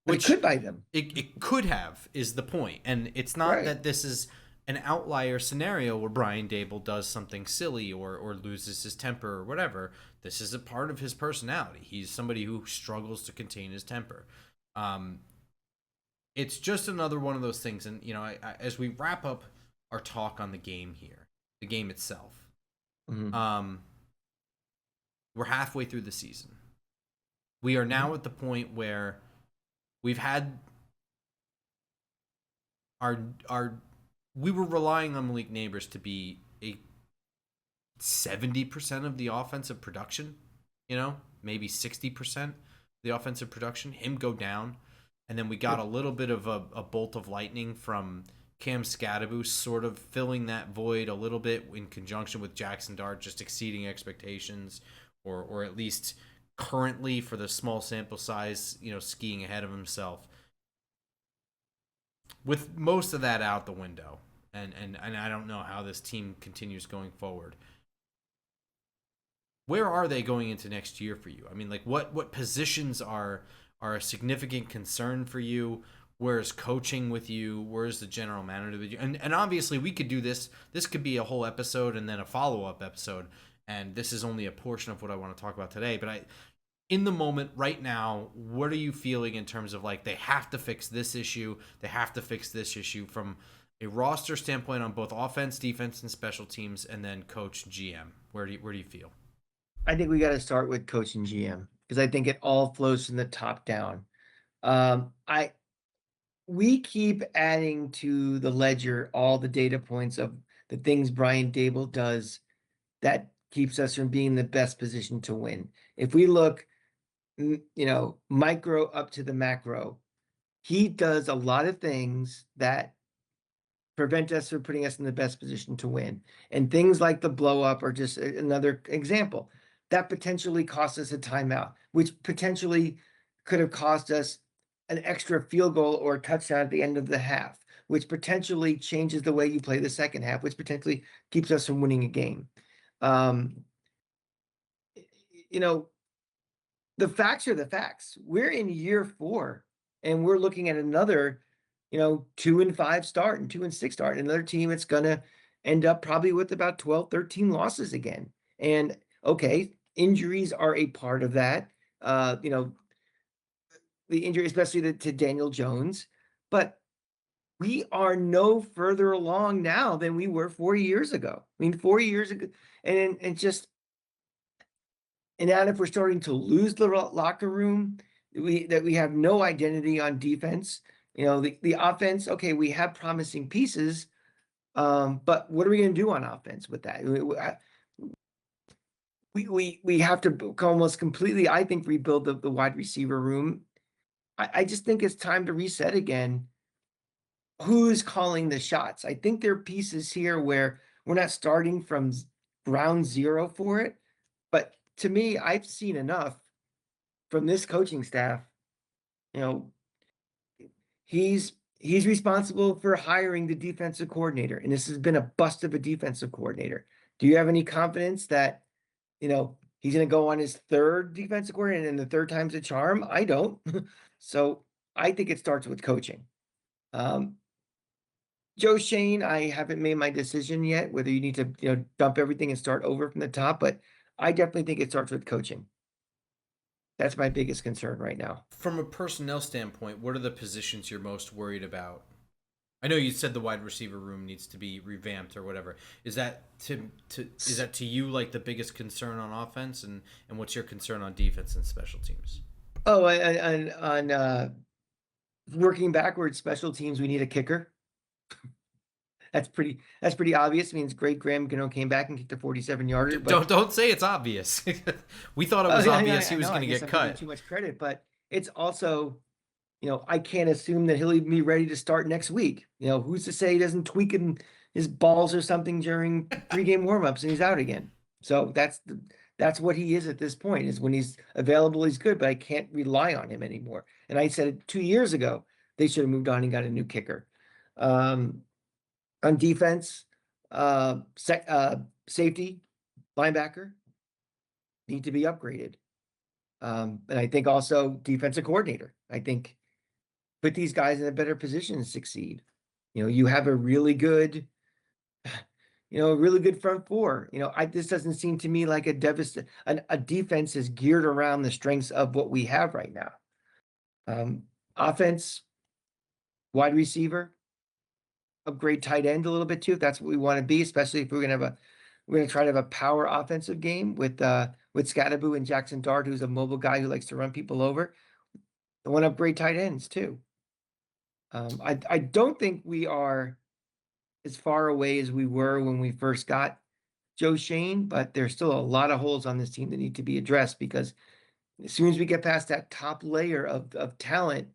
But it which could bite them. it could have, is the point. And it's not Right. that this is an outlier scenario where Brian Dable does something silly or loses his temper or whatever. This is a part of his personality. He's somebody who struggles to contain his temper. Um, it's just another one of those things. And, as we wrap up our talk on the game here, the game itself, Mhm. we're halfway through the season. We are now Mhm. at the point where we've had our we were relying on Malik Neighbors to be a 70% of the offensive production, maybe 60% the offensive production, him go down. And then we got a little bit of a bolt of lightning from Cam Skattebo, sort of filling that void a little bit in conjunction with Jaxson Dart, just exceeding expectations, or at least currently for the small sample size, skiing ahead of himself. With most of that out the window, and I don't know how this team continues going forward. Where are they going into next year for you? I mean, like what positions are a significant concern for you? Where's coaching with you? Where's the general manager with you? And obviously we could do this. This could be a whole episode and then a follow-up episode. And this is only a portion of what I want to talk about today. But in the moment right now, what are you feeling in terms of like they have to fix this issue, they have to fix this issue from a roster standpoint on both offense, defense, and special teams, and then coach, GM? Where do you feel? I think we got to start with coach and GM, because I think it all flows from the top down. I We keep adding to the ledger all the data points of the things Brian Dable does that keeps us from being the best position to win. If we look, micro up to the macro, he does a lot of things that prevent us from putting us in the best position to win. And things like the blow up are just another example. That potentially cost us a timeout, which potentially could have cost us an extra field goal or a touchdown at the end of the half. which potentially changes the way you play the second half, which potentially keeps us from winning a game. Um, you know, the facts are the facts. We're in year 4, and we're looking at another, 2-5 start and 2-6 start. Another team that's gonna end up probably with about 12, 13 losses again. And okay, injuries are a part of that. The injury, especially to Daniel Jones, but we are no further along now than we were 4 years ago. I mean, 4 years ago, and just and now if we're starting to lose the locker room, we have no identity on defense. The offense, okay, we have promising pieces, but what are we going to do on offense with that? We have to almost completely, I think, rebuild the wide receiver room. I just think it's time to reset again. Who's calling the shots? I think there are pieces here where we're not starting from ground zero for it. But to me, I've seen enough from this coaching staff. You know, he's responsible for hiring the defensive coordinator, and this has been a bust of a defensive coordinator. Do you have any confidence that he's going to go on his third defensive coordinator and the third time's a charm? I don't. So I think it starts with coaching. Joe Shane, I haven't made my decision yet whether you need to, dump everything and start over from the top, but I definitely think it starts with coaching. That's my biggest concern right now. From a personnel standpoint, what are the positions you're most worried about? I know you said the wide receiver room needs to be revamped or whatever. Is that to you like the biggest concern on offense, and what's your concern on defense and special teams? Oh, on working backwards, special teams, we need a kicker. That's pretty obvious. It means Great Graham, came back and kicked a 47-yarder. Don't say it's obvious. We thought it was obvious he was going to get cut. Too much credit, but it's also, I can't assume that he'll be ready to start next week. Who's to say he doesn't tweak his balls or something during pregame warmups and he's out again? So that's what he is at this point. Is when he's available, he's good, but I can't rely on him anymore. And I said it 2 years ago, they should have moved on and got a new kicker. On defense, safety, linebacker need to be upgraded. And I think also defensive coordinator. I think put these guys in a better position to succeed. You have a really good, front four. This doesn't seem to me like a defense is geared around the strengths of what we have right now. Offense, wide receiver, upgrade tight end a little bit too, if that's what we want to be, especially if we're going to try to have a power offensive game with Skattebo and Jaxson Dart, who's a mobile guy who likes to run people over. I want to upgrade tight ends too. I don't think we are as far away as we were when we first got Joe Shane, but there's still a lot of holes on this team that need to be addressed, because as soon as we get past that top layer of talent,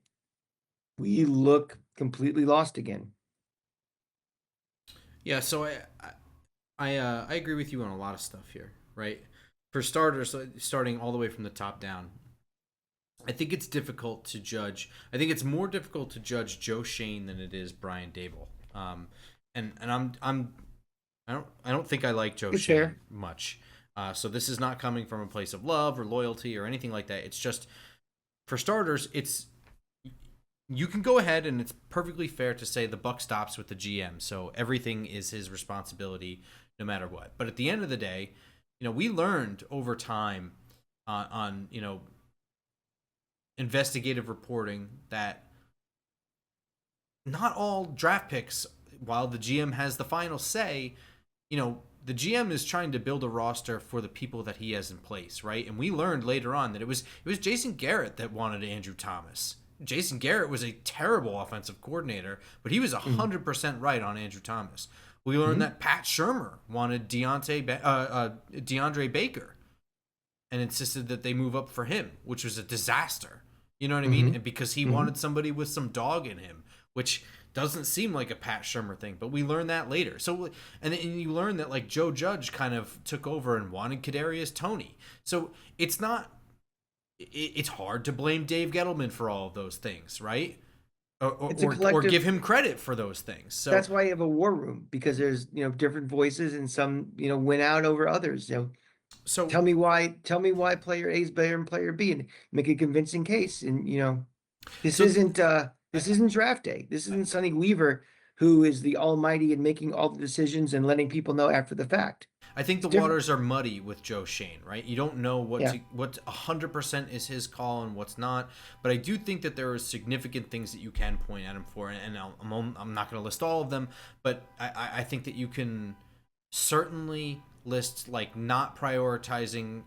we look completely lost again. Yeah, so I agree with you on a lot of stuff here, right? For starters, starting all the way from the top down, I think it's difficult to judge. I think it's more difficult to judge Joe Shane than it is Brian Daboll. And I don't think I like Joe It's Shane fair. much. So this is not coming from a place of love or loyalty or anything like that. It's just, for starters, you can go ahead and it's perfectly fair to say the buck stops with the GM. So everything is his responsibility no matter what. But at the end of the day, we learned over time on investigative reporting that not all draft picks, while the GM has the final say, the GM is trying to build a roster for the people that he has in place, right? And we learned later on that it was Jason Garrett that wanted Andrew Thomas. Jason Garrett was a terrible offensive coordinator, but he was 100% right on Andrew Thomas. We learned that Pat Shurmur wanted DeAndre Baker and insisted that they move up for him, which was a disaster. You know what I mean? And because he wanted somebody with some dog in him, which doesn't seem like a Pat Shurmur thing, but we learned that later. So, and you learn that like Joe Judge kind of took over and wanted Kadarius Toney. So it's hard to blame Dave Gettleman for all of those things, right? It's a or collective. give him credit for those things. So That's why you have a war room, because there's, different voices, and some, win out over others. so Tell me why player A is better than player B, and make a convincing case. And this so isn't I, this isn't draft day. This isn't Sonny Weaver, who is the almighty and making all the decisions and letting people know after the fact. I think It's the different. waters are muddy with Joe Shane, right? You don't know Yeah. what 100% is his call and what's not. But I do think that there are significant things that you can point at him for, and I'm not going to list all of them, but I think that you can certainly list like not prioritizing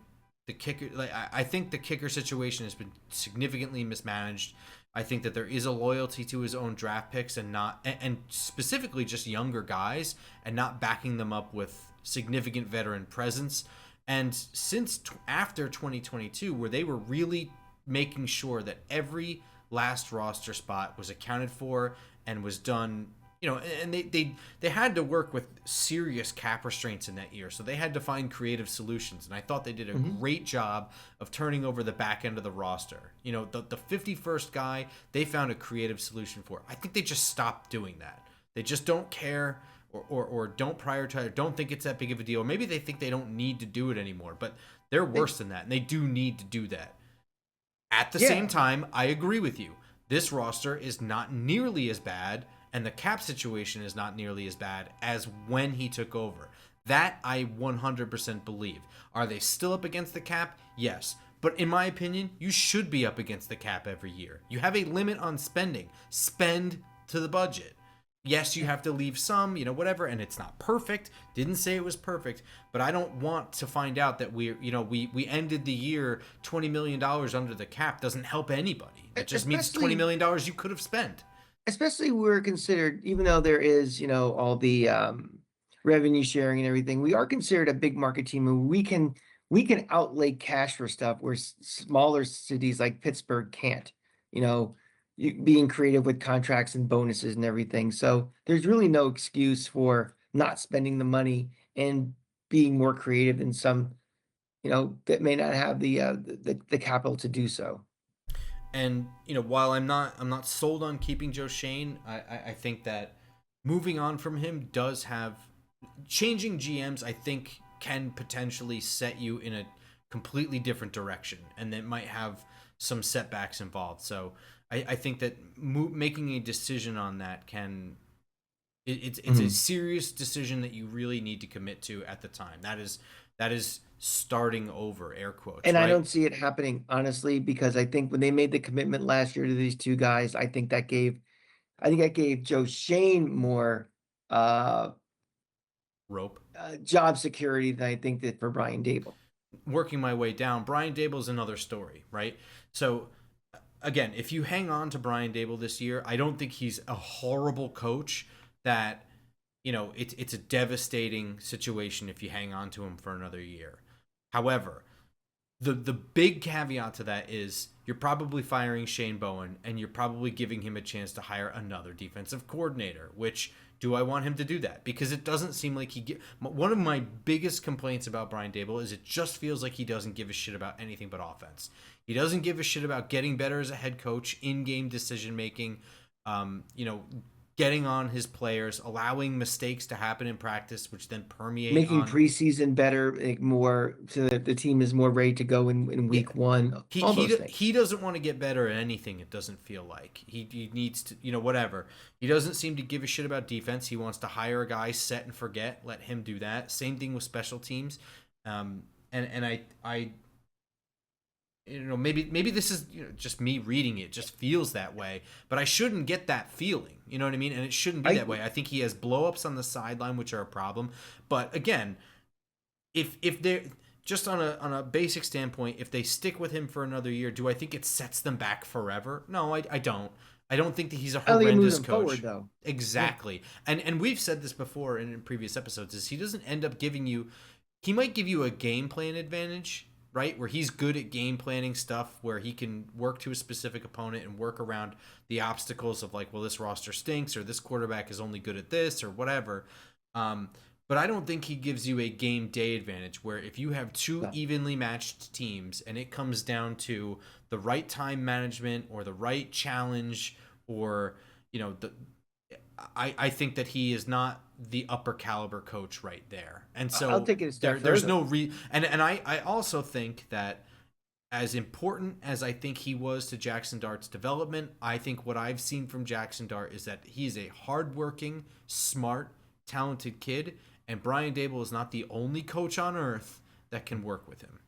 the kicker. Like I think the kicker situation has been significantly mismanaged. I think that there is a loyalty to his own draft picks and not and specifically just younger guys and not backing them up with significant veteran presence. And since after 2022, where they were really making sure that every last roster spot was accounted for and was done, and they had to work with serious cap restraints in that year, so they had to find creative solutions, and I thought they did a Hmm. great job of turning over the back end of the roster. The 51st guy, they found a creative solution for. I think they just stopped doing that. They just don't care, or don't prioritize, or don't think it's that big of a deal. Or maybe they think they don't need to do it anymore, but they're They, worse than that, and they do need to do that. At the same yeah. time, I agree with you. This roster is not nearly as bad, and the cap situation is not nearly as bad as when he took over. That I 100% believe. Are they still up against the cap? Yes. But in my opinion, you should be up against the cap every year. You have a limit on spending. Spend to the budget. Yes, you have to leave some, whatever, and it's not perfect. Didn't say it was perfect, but I don't want to find out that we ended the year $20 million under the cap. Doesn't help anybody. That just means Especially $20 million you could have spent. especially we're considered, even though there is, all the revenue sharing and everything, we are considered a big market team, and we can outlay cash for stuff where smaller cities like Pittsburgh can't. You know, being creative with contracts and bonuses and everything. So there's really no excuse for not spending the money and being more creative than some, that may not have the capital to do so. And while I'm not sold on keeping Joe Shane, I think that moving on from him does have changing GMs. I think can potentially set you in a completely different direction, and that might have some setbacks involved. So I think that making a decision on that it's a Mhm. serious decision that you really need to commit to at the time. That is starting over, air quotes, And I right? don't see it happening, honestly, because I think when they made the commitment last year to these two guys, I think that gave Joe Shane more uh, Rope. job security than I think that for Brian Dable. Working my way down, Brian Dable is another story, right? So again, if you hang on to Brian Dable this year, I don't think he's a horrible coach. That it's a devastating situation if you hang on to him for another year. However, the big caveat to that is you're probably firing Shane Bowen, and you're probably giving him a chance to hire another defensive coordinator. Which, do I want him to do that? Because it doesn't seem like one of my biggest complaints about Brian Dable is it just feels like he doesn't give a shit about anything but offense. He doesn't give a shit about getting better as a head coach, in-game decision making, um, you know, getting on his players, allowing mistakes to happen in practice, which then permeate Making on. preseason better, like, more, so that the team is more ready to go in Yeah, week one, he all those he things. he doesn't want to get better at anything. It doesn't feel like he needs to, whatever. He doesn't seem to give a shit about defense. He wants to hire a guy, set and forget, let him do that. Same thing with special teams. And I maybe this is just me reading it, just feels that way, but I shouldn't get that feeling, you know what I mean? And it shouldn't be I that way. I think he has blowups on the sideline, which are a problem. But again, if they're just on a basic standpoint, if they stick with him for another year, do I think it sets them back forever? No, I don't. I don't think that he's a I don't think it moves horrendous them forward, coach. though. Yeah. Exactly. And we've said this before in previous episodes, is he doesn't end up giving you, he might give you a game plan advantage, right? Where he's good at game planning stuff, where he can work to a specific opponent and work around the obstacles of, like, well, this roster stinks, or this quarterback is only good at this, or whatever. Um, but I don't think he gives you a game day advantage, where if you have two No. evenly matched teams and it comes down to the right time management or the right challenge or the I think that he is not the upper caliber coach right there. And I'll so take it a step there's further. no and I also think that as important as I think he was to Jaxson Dart's development, I think what I've seen from Jaxson Dart is that he's a hardworking, smart, talented kid, and Brian Dable is not the only coach on earth that can work with him.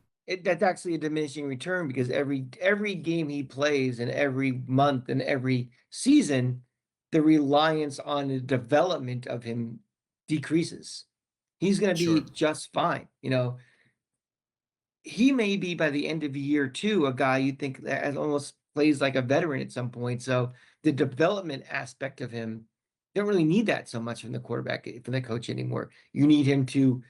That's actually a diminishing return because every game he plays and every month and every season, the reliance on the development of him decreases. He's going to be Sure. just fine. He may be by the end of year two a guy you think that almost plays like a veteran at some point. So the development aspect of him, you don't really need that so much from the quarterback, from the coach anymore. You need him to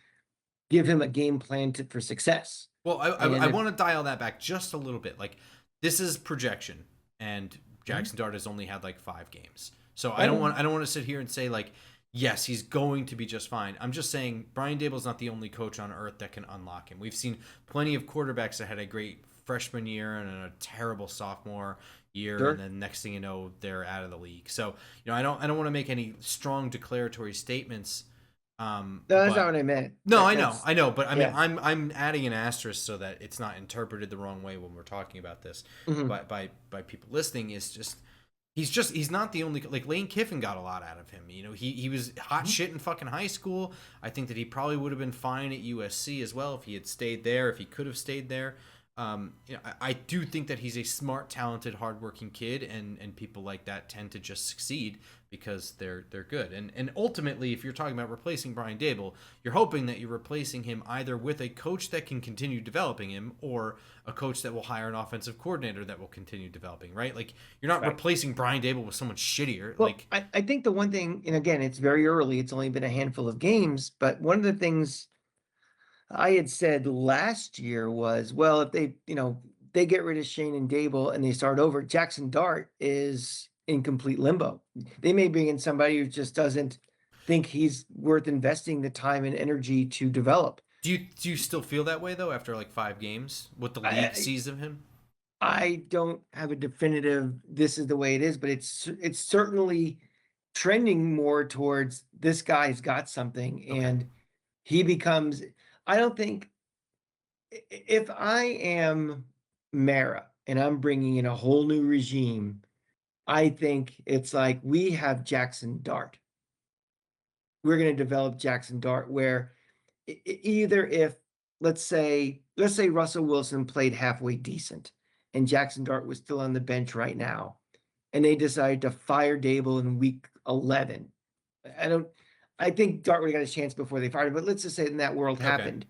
give him a game plan for success. Well, I And if, want to dial that back just a little bit. Like, this is projection, and Mhm. Jaxson Dart has only had like 5 games, so I know. I don't want to sit here and say like, yes, he's going to be just fine. I'm just saying Brian Dable's not the only coach on earth that can unlock him. We've seen plenty of quarterbacks that had a great freshman year and a terrible sophomore year, and Sure. then next thing you know, they're out of the league. So I don't want to make any strong declaratory statements. No, that's not But what I meant. no, That's I know, but I mean, yeah. I'm adding an asterisk so that it's not interpreted the wrong way when we're talking about this Mhm. by people listening. Is he's not the only, like, Lane Kiffin got a lot out of him. He was hot Mhm. shit in fucking high school. I think that he probably would have been fine at USC as well if he had stayed there, if he could have stayed there. I do think that he's a smart, talented, hardworking kid, and people like that tend to just succeed because they're good. And ultimately, if you're talking about replacing Brian Dable, you're hoping that you're replacing him either with a coach that can continue developing him, or a coach that will hire an offensive coordinator that will continue developing. Right? Like, you're not Right. replacing Brian Dable with someone shittier. Well, Like, I think the one thing, and again, it's very early, it's only been a handful of games, but one of the things I had said last year was, well, if they get rid of Shane and Dable and they start over, Jaxson Dart is in complete limbo. They may bring in somebody who just doesn't think he's worth investing the time and energy to develop. do you still feel that way though after like 5 games? What the league I sees of him? I don't have a definitive this is the way it is, but it's certainly trending more towards this guy's got something Okay. and he becomes I don't think if I am Mara and I'm bringing in a whole new regime, I think it's like we have Jaxson Dart. We're going to develop Jaxson Dart where either if let's say Russell Wilson played halfway decent and Jaxson Dart was still on the bench right now and they decided to fire Dable in week 11. I don't I think Dart would have got a chance before they fired him, but let's just say in that world Okay. happened.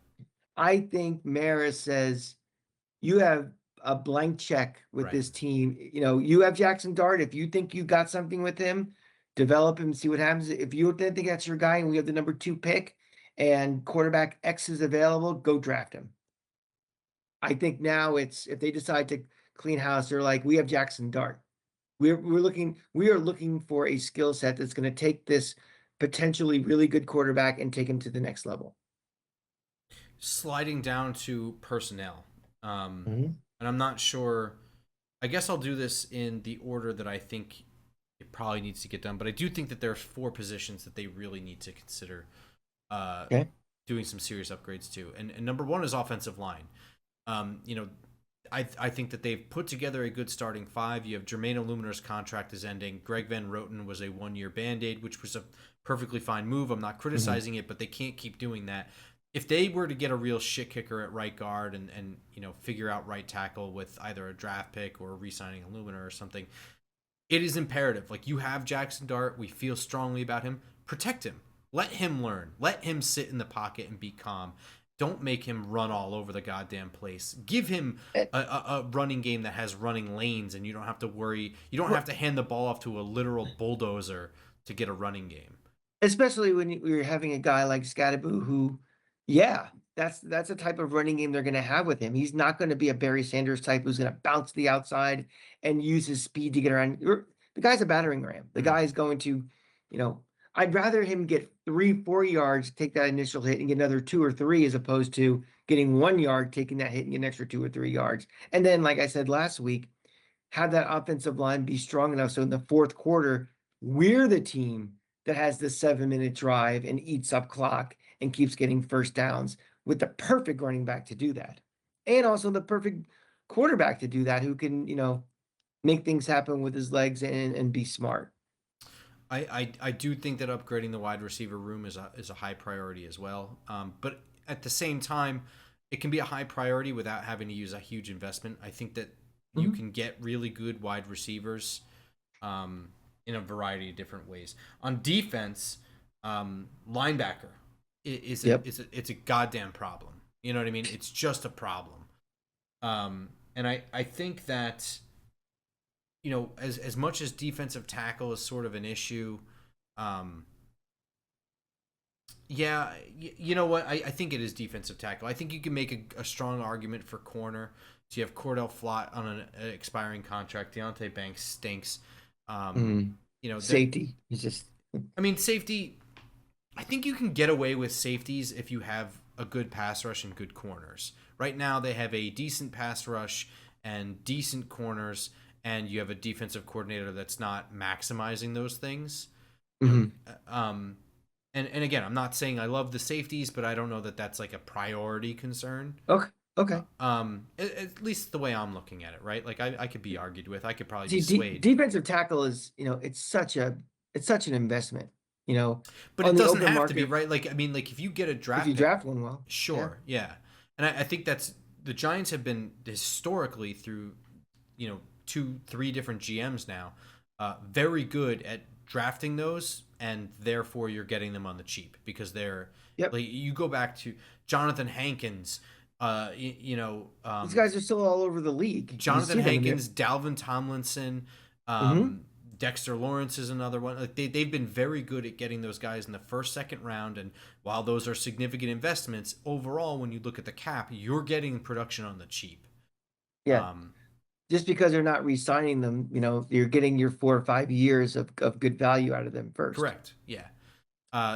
I think Maris says you have a blank check with Right. this team. You have Jaxson Dart. If you think you got something with him, develop him, see what happens. If you don't think that's your guy and we have the number 2 pick and quarterback X is available, go draft him. I think now it's if they decide to clean house, they're like, we have Jaxson Dart. We are looking for a skill set that's going to take this potentially really good quarterback and take him to the next level. Sliding down to personnel. Um, Mhm. and I'm not sure. I guess I'll do this in the order that I think it probably needs to get done. But I do think that there's 4 positions that they really need to consider uh, Okay. doing some serious upgrades to. And number one is offensive line. You know, I think that they've put together a good starting five. You have Jermaine Illuminar's contract is ending. Greg Van Roten was a 1-year band-aid, which was a perfectly fine move. I'm not Mhm. criticizing it, but they can't keep doing that. If they were to get a real shit kicker at right guard and figure out right tackle with either a draft pick or re-signing Illuminar or something, it is imperative. Like, you have Jaxson Dart, we feel strongly about him. Protect him. Let him learn. Let him sit in the pocket and be calm. Don't make him run all over the goddamn place. Give him Eh, a running game that has running lanes, and you don't have to worry. You don't ri- have to hand the ball off to a literal bulldozer to get a running game. Especially when you're having a guy like Skattebo who, yeah, that's a type of running game they're going to have with him. He's not going to be a Barry Sanders type who's going to bounce to the outside and use his speed to get around. The guy's a battering ram. The Mm. guy is going to, you know, I'd rather him get 3, 4 yards, take that initial hit and get another 2 or 3 as opposed to getting 1 yard, taking that hit and get an extra 2 or 3 yards. And then, like I said last week, have that offensive line be strong enough so in the fourth quarter, we're the team that has the 7-minute drive and eats up clock and keeps getting first downs with the perfect running back to do that. And also the perfect quarterback to do that who can, make things happen with his legs and be smart. I do think that upgrading the wide receiver room is a high priority as well. But at the same time, it can be a high priority without having to use a huge investment. I think that you Mhm. can get really good wide receivers in a variety of different ways. On defense, linebacker Yep. it's a goddamn problem. You know what I mean? It's just a problem. And I think that as much as defensive tackle is sort of an issue, um, yeah, you know what? I think it is defensive tackle. I think you can make a strong argument for corner. So you have Cordell Flott on an expiring contract. Deontay Banks stinks. Um, Mhm. you know, there. Safety. He's just I mean, safety. I think you can get away with safeties if you have a good pass rush and good corners. Right now, they have a decent pass rush and decent corners, and you have a defensive coordinator that's not maximizing those things. You know, Mhm. and again, I'm not saying I love the safeties, but I don't know that that's like a priority concern. Okay. Okay. At least the way I'm looking at it, right? Like I could be argued with. I could probably be See, swayed, defensive tackle is, it's such an investment, but on it the doesn't open have to be, market right? Like I mean, like if you get a if draft you pick, draft one well. Yeah. sure, yeah, and I think that's the Giants have been historically through, two, three different GMs now, very good at drafting those, and therefore you're getting them on the cheap because they're Yep. like you go back to Jonathan Hankins, These guys are still all over the league. You Jonathan see them in there. Hankins, Dalvin Tomlinson, Hmm. Dexter Lawrence is another one. Like they've been very good at getting those guys in the first, second round. And while those are significant investments, overall, when you look at the cap, you're getting production on the cheap. Yeah. Um, Just because they're not re-signing them, you're getting your 4 or 5 years of good value out of them first. Correct. Yeah.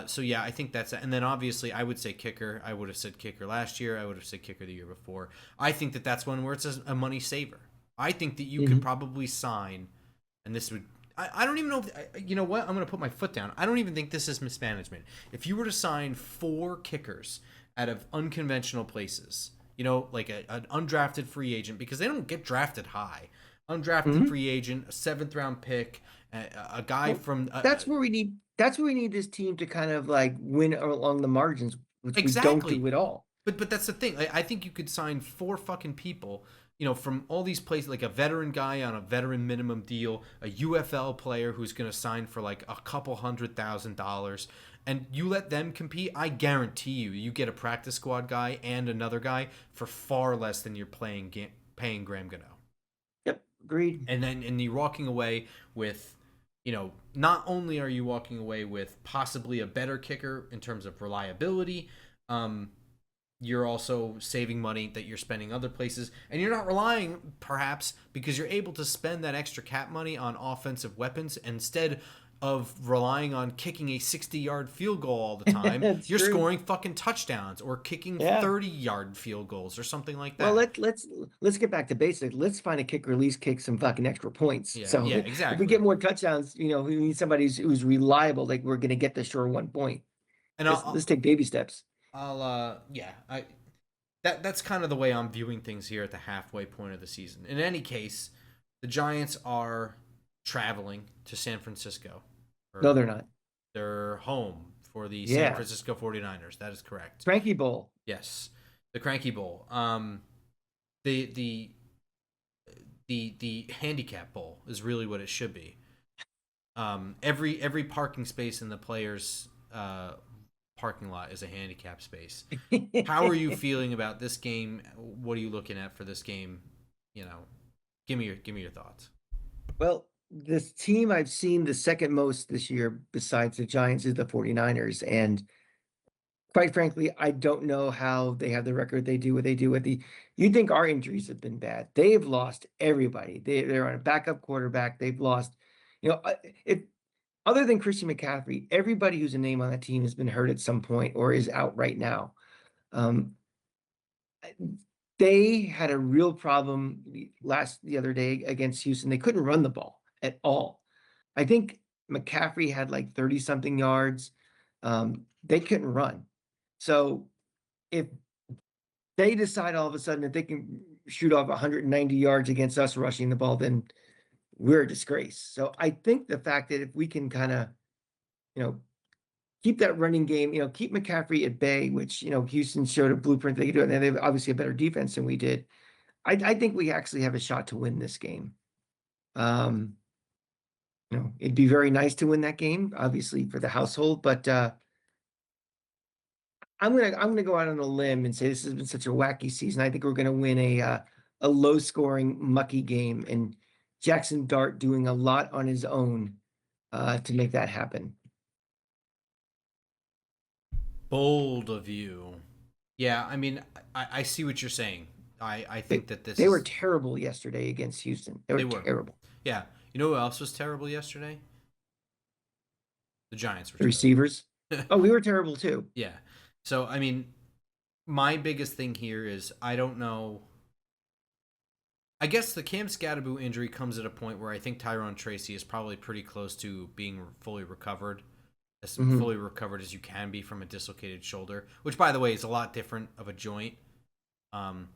So yeah, I think that's it. And then obviously I would say kicker. I would have said kicker last year. I would have said kicker the year before. I think that that's one where it's a money saver. I think that you could Hmm. probably sign, and this would. I don't even know if you know what I'm going to put my foot down. I don't even think this is mismanagement. If you were to sign 4 kickers out of unconventional places, like an undrafted free agent because they don't get drafted high. Undrafted Hmm. free agent, a 7th round pick, a guy Well, from that's where we need this team to kind of like win along the margins, which we don't exactly. do at all. But that's the thing. I think you could sign 4 fucking people, from all these places, like a veteran guy on a veteran minimum deal, a UFL player who's going to sign for like a couple $100,000, and you let them compete. I guarantee you get a practice squad guy and another guy for far less than you're paying Graham Gano. Yep, agreed. And you're walking away with, not only are you walking away with possibly a better kicker in terms of reliability, um, you're also saving money that you're spending other places, and you're not relying perhaps because you're able to spend that extra cap money on offensive weapons instead of relying on kicking a 60-yard field goal all the time. That's You're true. scoring fucking touchdowns or kicking Yeah. 30-yard field goals or something like Well, that. let's get back to basics. Let's find a kicker, at least kick some fucking extra points. Yeah, So yeah, if we get exactly. more touchdowns, we need somebody who's reliable. Like we're gonna get the sure 1 point. And Let's take baby steps. yeah, that's kind of the way I'm viewing things here at the halfway point of the season. In any case, the Giants are traveling to San Francisco. No, Or they're not. they're home for the San Yeah, Francisco 49ers. That is correct. Cranky Bowl. Yes. The Cranky Bowl. The the handicap bowl is really what it should be. Every parking space in the players parking lot is a handicap space. How are you feeling about this game? What are you looking at for this game? You know, give me your thoughts. Well, this team I've seen the second most this year, besides the Giants, is the 49ers. And quite frankly, I don't know how they have the record they do what they do with you'd think our injuries have been bad. They've lost everybody. They're on a backup quarterback. They've lost, if other than Christian McCaffrey, everybody who's a name on that team has been hurt at some point or is out right now. Um, They had a real problem the other day against Houston. They couldn't run the ball at all. I think McCaffrey had like 30 something yards. They couldn't run. So if they decide all of a sudden that they can shoot off 190 yards against us rushing the ball, then we're a disgrace. So I think the fact that if we can kind of, you know, keep that running game, keep McCaffrey at bay, which, Houston showed a blueprint they could do it, and they have obviously a better defense than we did. I think we actually have a shot to win this game. Um, it'd be very nice to win that game, obviously for the household, but I'm gonna go out on a limb and say this has been such a wacky season. I think we're gonna win a low scoring, mucky game, and Jaxson Dart doing a lot on his own to make that happen. Bold of you. Yeah, I mean, I see what you're saying. I They, think that this they were is. terrible yesterday against Houston. They were They were. terrible. Yeah. You know who else was terrible yesterday? The Giants were The receivers. terrible. Oh, we were terrible too. Yeah. So, I mean, my biggest thing here is I don't know. I guess the Cam Skattebo injury comes at a point where I think Tyrone Tracy is probably pretty close to being fully recovered, as fully recovered as you can be from a dislocated shoulder, which, by the way, is a lot different of a joint. Um,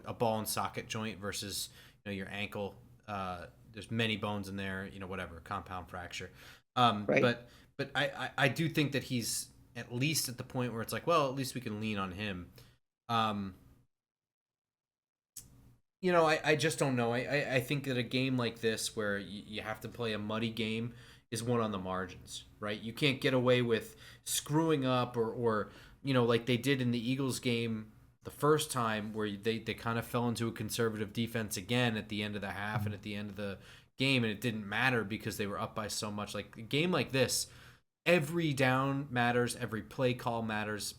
a ball and socket joint versus your ankle. There's many bones in there. Whatever, compound fracture. Right. But I do think that he's at least at the point where it's like, well, at least we can lean on him. I just don't know. I think that a game like this where you have to play a muddy game is one on the margins, right? You can't get away with screwing up or like they did in the Eagles game the first time where they kind of fell into a conservative defense again at the end of the half and at the end of the game, and it didn't matter because they were up by so much. Like a game like this, every down matters, every play call matters.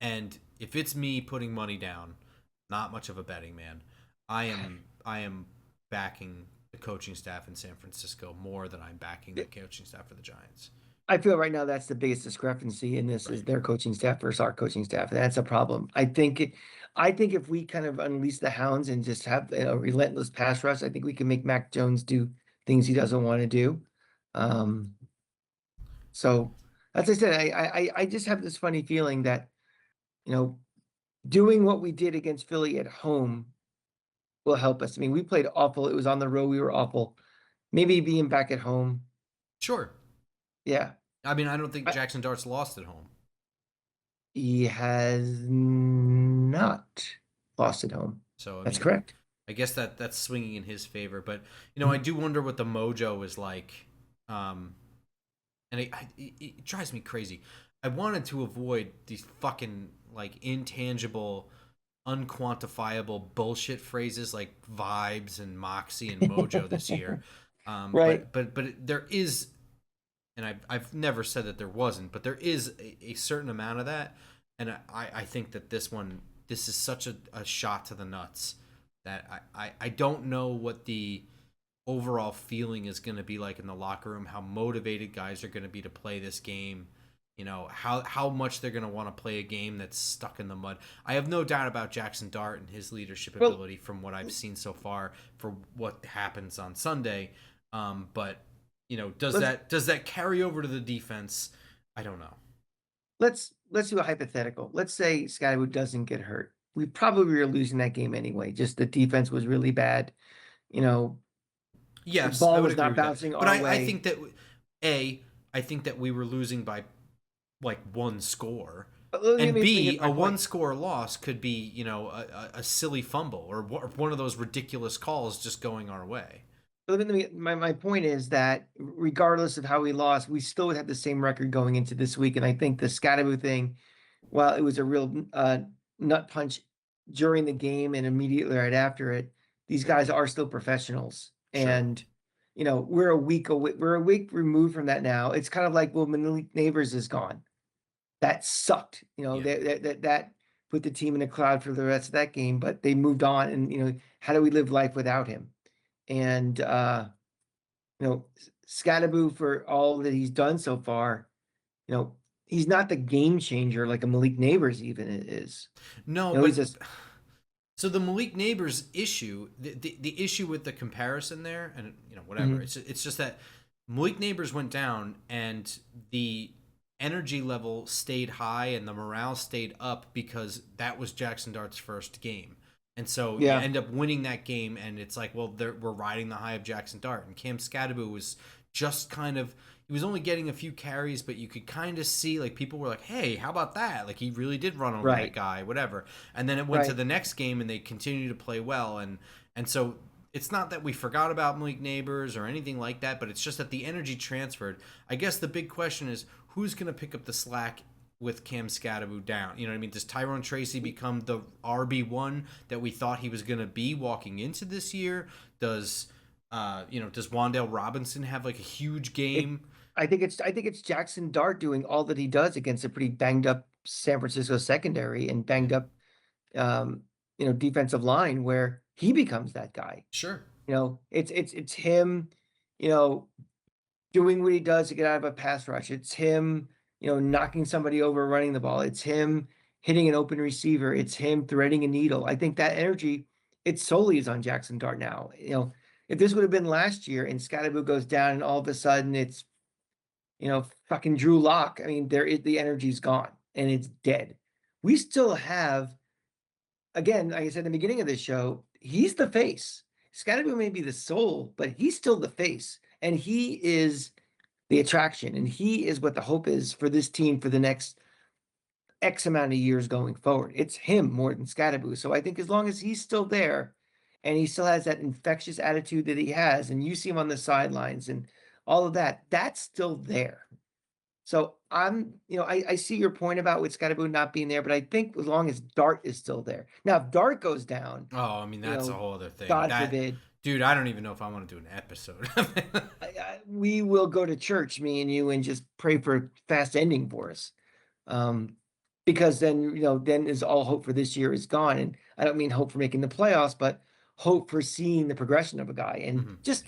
And if it's me putting money down, not much of a betting man. I am backing the coaching staff in San Francisco more than I'm backing the coaching staff for the Giants. I feel right now that's the biggest discrepancy in this is their coaching staff versus our coaching staff. And that's a problem. I think if we kind of unleash the hounds and just have a relentless pass rush, I think we can make Mac Jones do things he doesn't want to do. So as I said, I just have this funny feeling that, doing what we did against Philly at home will help us. I mean, we played awful. It was on the road. We were awful. Maybe being back at home. Sure. Yeah. I mean, I don't think Jaxson Dart's lost at home. He has not lost at home. So That's correct. I guess that's swinging in his favor, but I do wonder what the mojo is like. And it drives me crazy. I wanted to avoid these fucking like intangible, unquantifiable bullshit phrases like vibes and moxie and mojo this year. Right. But there is, and I've never said that there wasn't, but there is a certain amount of that, and I think that this is such a shot to the nuts that I don't know what the overall feeling is going to be like in the locker room, how motivated guys are going to be to play this game, how much they're going to want to play a game that's stuck in the mud. I have no doubt about Jaxson Dart and his leadership ability from what I've seen so far for what happens on Sunday. But does that carry over to the defense? I don't know. Let's do a hypothetical. Let's say Skattebo doesn't get hurt. We probably were losing that game anyway. Just the defense was really bad. Yes, the ball I would was agree not with that. bouncing But our way. I think that I think that we were losing by like one score. And B, a one-score loss could be, a silly fumble or one of those ridiculous calls just going our way. My point is that regardless of how we lost, we still would have the same record going into this week. And I think the Skattebo thing, while it was a real nut punch during the game and immediately right after it, these guys are still professionals. Sure. And we're a week away. We're a week removed from that now. It's kind of like, well, Malik Neighbors is gone. That sucked. That put the team in a cloud for the rest of that game. But they moved on, and how do we live life without him? And Skattebo, for all that he's done so far, he's not the game changer like a Malik Neighbors even is. No, He's but just so the Malik Neighbors issue, the issue with the comparison there, and whatever. mhm. It's just that Malik Neighbors went down, and the energy level stayed high, and the morale stayed up because that was Jaxson Dart's first game, and so you Yeah, end up winning that game, and it's like, well, we're riding the high of Jaxson Dart, and Cam Skattebo was just kind of. He was only getting a few carries, but you could kind of see like people were like, "Hey, how about that? Like he really did run over that right, guy, whatever." And then it went to right. the next game, and they continued to play well, and so it's not that we forgot about Malik Neighbors or anything like that, but it's just that the energy transferred. I guess the big question is who's going to pick up the slack with Cam Skattebo down. You know what I mean? Does Tyrone Tracy become the RB1 that we thought he was going to be walking into this year? Does Wandale Robinson have like a huge It game? I think it's Jackson Dart doing all that he does against a pretty banged up San Francisco secondary and Yeah, banged up um, defensive line where he becomes that guy. sure. It's him, you know, doing what he does to get out of a pass rush. It's him, knocking somebody over, running the ball. It's him hitting an open receiver. It's him threading a needle. I think that energy, it solely is on Jackson Dart now. If this would have been last year and Scottaboo goes down and all of a sudden it's, fucking Drew Lock. I mean, the energy's gone and it's dead. We still have, again, like I said in the beginning of this show, he's the face. Scottaboo may be the soul, but he's still the face. And he is the attraction, and he is what the hope is for this team for the next X amount of years going forward. It's him more than Scattaboo. So I think as long as he's still there and he still has that infectious attitude that he has, and you see him on the sidelines and all of that, that's still there. So I see your point about with Scattaboo not being there, but I think as long as Dart is still there. Now, if Dart goes down, Oh, I mean that's a whole other thing. God That forbid, dude, I don't even know if I want to do an episode. we will go to church, me and you, and just pray for a fast ending for us. Um, because then is all hope for this year is gone. And I don't mean hope for making the playoffs, but hope for seeing the progression of a guy and Mhm. just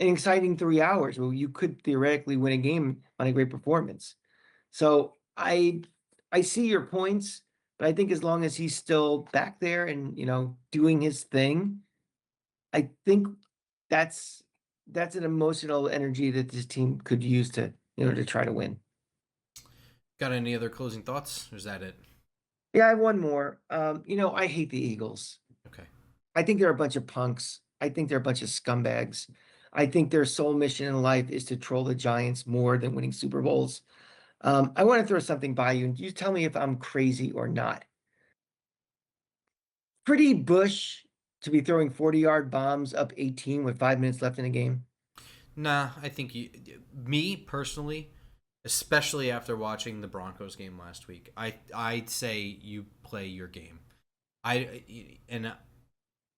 an exciting 3 hours where you could theoretically win a game on a great performance. So I see your points, but I think as long as he's still back there and doing his thing, I think that's that's an emotional energy that this team could use to try to win. Got any other closing thoughts? Or is that it? Yeah, I have one more. I hate the Eagles. Okay. I think they're a bunch of punks. I think they're a bunch of scumbags. I think their sole mission in life is to troll the Giants more than winning Super Bowls. I want to throw something by you, and you tell me if I'm crazy or not. Pretty Bush to be throwing 40-yard bombs up 18 with 5 minutes left in the game. Nah, I think me personally, especially after watching the Broncos game last week, I'd say you play your game. I and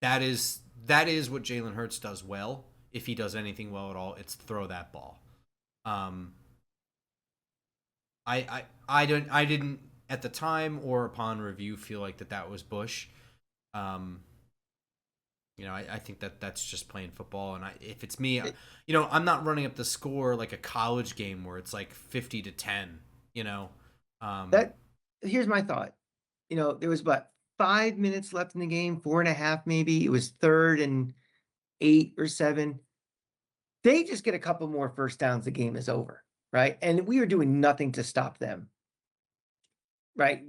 that is what Jalen Hurts does well. If he does anything well at all, it's throw that ball. Um, I didn't at the time or upon review feel like that was Bush. Um, I think that's just playing football. And if it's me, It- I'm not running up the score like a college game where it's like 50-10. You know, um, That Here's my thought. There was about 5 minutes left in the game, four and a half maybe. It was third and 8 or 7. They just get a couple more first downs, the game is over, right? And we are doing nothing to stop them, right?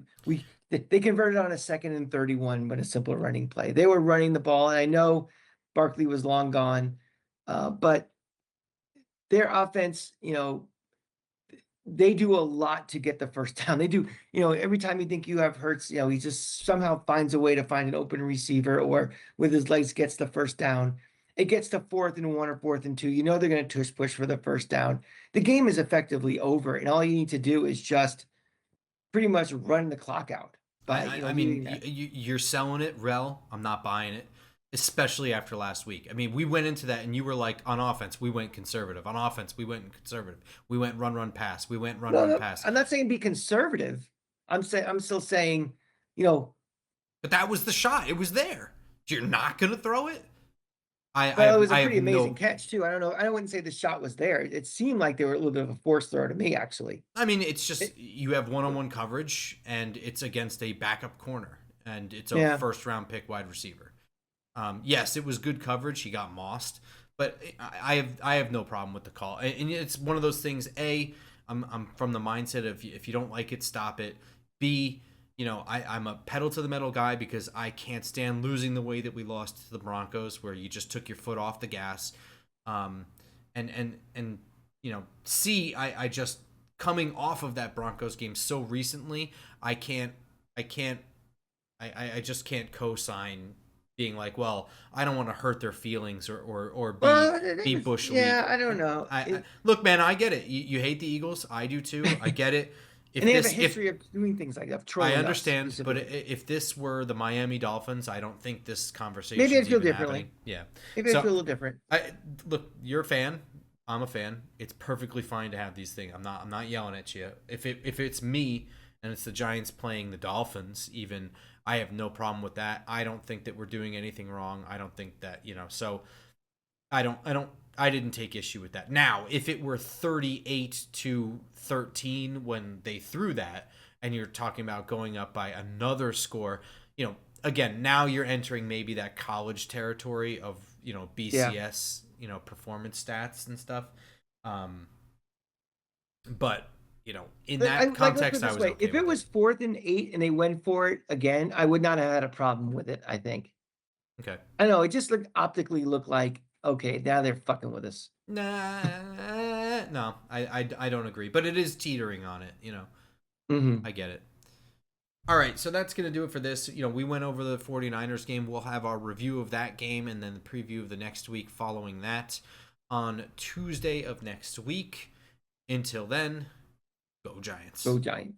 They converted on a 2nd and 31 when a simple running play. They were running the ball, and I know Barkley was long gone, but their offense, they do a lot to get the first down. They do, every time you think you have Hurts, he just somehow finds a way to find an open receiver or with his legs gets the first down. It gets to 4th and 1 or 4th and 2. They're going to tush push for the first down. The game is effectively over, and all you need to do is just pretty much run the clock out I by, I, I mean leaving that. you're selling it, Rel. I'm not buying it, especially after last week. I mean, we went into that and you were like, on offense, we went conservative. On offense, we went conservative. We went run, run, pass. We went run, No, run, no, pass. I'm not saying be conservative. I'm still saying, you know, But that was the shot. It was there. You're not gonna throw it. Well, it was a I have pretty amazing no. catch too. I don't know. I wouldn't say the shot was there. It seemed like they were a little bit of a force throw to me, actually. I mean, it's just It, you have one-on-one coverage, and it's against a backup corner, and it's a yeah. first-round pick wide receiver. Yes, it was good coverage. He got mossed, but I have no problem with the call. And it's one of those things. A, I'm from the mindset of if you don't like it, stop it. B, I'm a pedal to the metal guy because I can't stand losing the way that we lost to the Broncos, where you just took your foot off the gas. Um, and C, I just coming off of that Broncos game so recently, I can't I just can't co-sign being like, well, I don't want to hurt their feelings or Well, be bush league. yeah, I don't know. Look, man, I get it. You hate the Eagles, I do too. I get it. And If they have a this if history of doing things like that, of I trolling us understand, but specifically. if this were the Miami Dolphins, I don't think this Maybe I'd conversation's feel even differently. happening. Yeah. Maybe I'd So feel a little different. I look, you're a fan. I'm a fan. It's perfectly fine to have these things. I'm not yelling at you. If it's me and it's the Giants playing the Dolphins, even I have no problem with that. I don't think that we're doing anything wrong. I don't think that, so I didn't take issue with that. Now, if it were 38-13 when they threw that and you're talking about going up by another score, again, now you're entering maybe that college territory of, Yeah. BCS, performance stats and stuff. Um, but, in But that let's put it context, I this was way. okay If it with it. was 4th and 8 and they went for it again, I would not have had a problem with it, I think. Okay. I don't know. It just optically looked like, okay, now they're fucking with us. Nah, no, I don't agree, but it is teetering on it, Hmm. I get it. All right, so that's going to do it for this. We went over the 49ers game. We'll have our review of that game and then the preview of the next week following that on Tuesday of next week. Until then, go Giants. Go Giants.